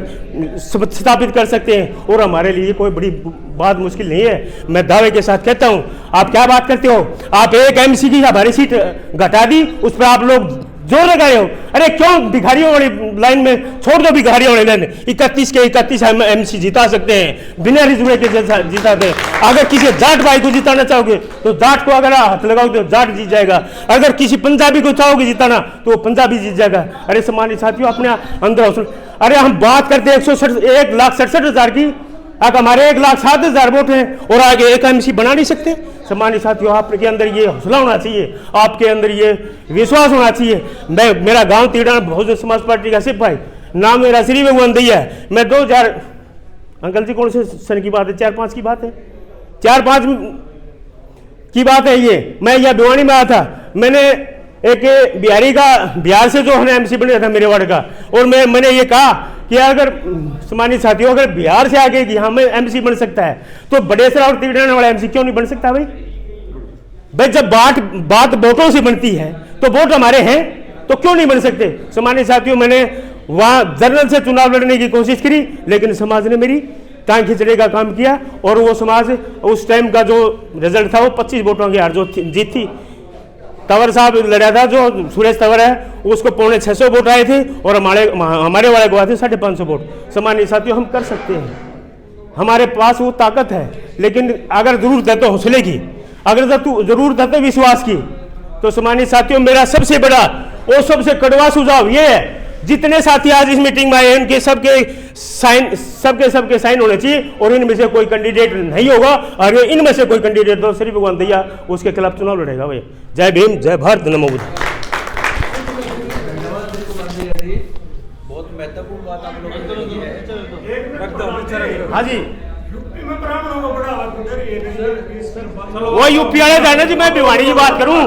स्थापित कर सकते हैं और हमारे लिए कोई बड़ी बात मुश्किल नहीं है। मैं दावे के साथ कहता हूं, आप क्या बात करते हो, आप एक MC की हमारी सीट घटा दी, उस पर आप लोग जोर लगाए हो। अरे क्यों भिखारियों वाली लाइन में छोड़ दो, भिखारियों वाली लाइन 31 के 31 MC जिता सकते हैं, बिना रिजवे के जिताते हैं। अगर किसी जाट भाई को जिताना चाहोगे तो जाट को अगर हाथ लगाओगे तो जाट जीत जाएगा, अगर किसी पंजाबी को चाहोगे जिताना तो वो पंजाबी जीत जाएगा। अरे सम्मानित साथियों, अपने अंदर हौसला, अरे हम बात करते हैं 1,67,000 की, अब हमारे 1,07,000 वोट हैं और आगे एक MC बना नहीं सकते। सम्मानित साथियों, आपके अंदर ये हौसला होना चाहिए, आपके अंदर ये विश्वास होना चाहिए। मेरा गांव तीड़ा बहुजन समाज पार्टी का सिपाही, नाम मेरा श्री भगवान दैया है। मैं 2000 अंकल जी कौन से सन की बात है? 4-5 की बात है, 4-5 की बात है ये। मैं यह भिवानी में आया था, मैंने एक बिहार से जो है MC बना था मेरे वार्ड का, और मैंने ये कहा कि अगर सम्मानित साथियों, अगर बिहार से आगे यहाँ में MC बन सकता है तो बड़ेसरा और तीड़ाना वाला MC क्यों नहीं बन सकता भाई? जब बात वोटों से बनती है तो वोट हमारे हैं तो क्यों नहीं बन सकते? सम्मानित साथियों, मैंने वहां जनरल से चुनाव लड़ने की कोशिश करी, लेकिन समाज ने मेरी टांग खिंचने का काम किया और वो समाज उस टाइम का जो रिजल्ट था वो 25 वोटों की हार जो जीत थी। तंवर साहब लड़ा था, जो सुरेश तंवर है, उसको 650 वोट आए थे और हमारे वाले को आए थे 550 वोट। सम्मानित साथियों, हम कर सकते हैं, हमारे पास वो ताकत है, लेकिन अगर जरूरत है तो हौसले की, अगर जरूरत है तो विश्वास की। तो सम्मानित साथियों, मेरा सबसे बड़ा और सबसे कड़वा सुझाव ये है, जितने साथी आज इस मीटिंग में आए उनके सबके साइन होने चाहिए और इनमें से कोई कैंडिडेट नहीं होगा, और इनमें से कोई कैंडिडेट तो श्री भगवान दैया उसके खिलाफ चुनाव लड़ेगा भैया। जय भीम, जय भारत, नमो बुद्ध। बहुत महत्वपूर्ण बात आप लोगों ने की है। हाँ जी, वो यूपी वाले जाने जी, मैं भिवानी की बात करूं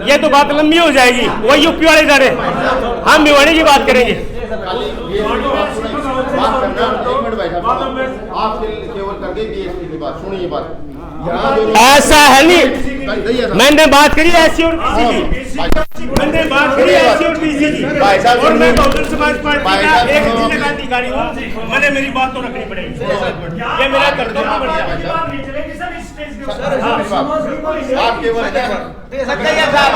ये तो बात लंबी हो जाएगी। वो यूपी वाले जाने, हम भिवानी की बात करेंगे। ऐसा है नहीं, मैंने बात करी SC और BC की, मैंने बात करी SC और BC की, और मैं बहुजन समाज पार्टी का एक जिले का अधिकारी हूँ, मैंने मेरी बात तो रखनी पड़ेगी, ये मेरा कर्तव्य बन गया।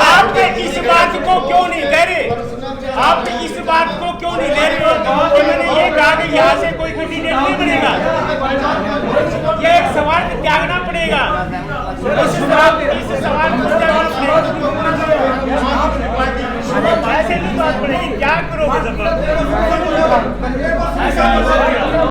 आपके इस बात को क्यों नहीं कह रहे, आप इस बात को क्यों नहीं ले रहे कि मैंने ये कहा कि यहाँ से कोई कैंडिडेट नहीं बनेगा, ये एक सवाल त्यागना पड़ेगा, इस सवाल को त्यागना पड़ेगा, ऐसे नहीं बात पड़ेगी, क्या करोगे जब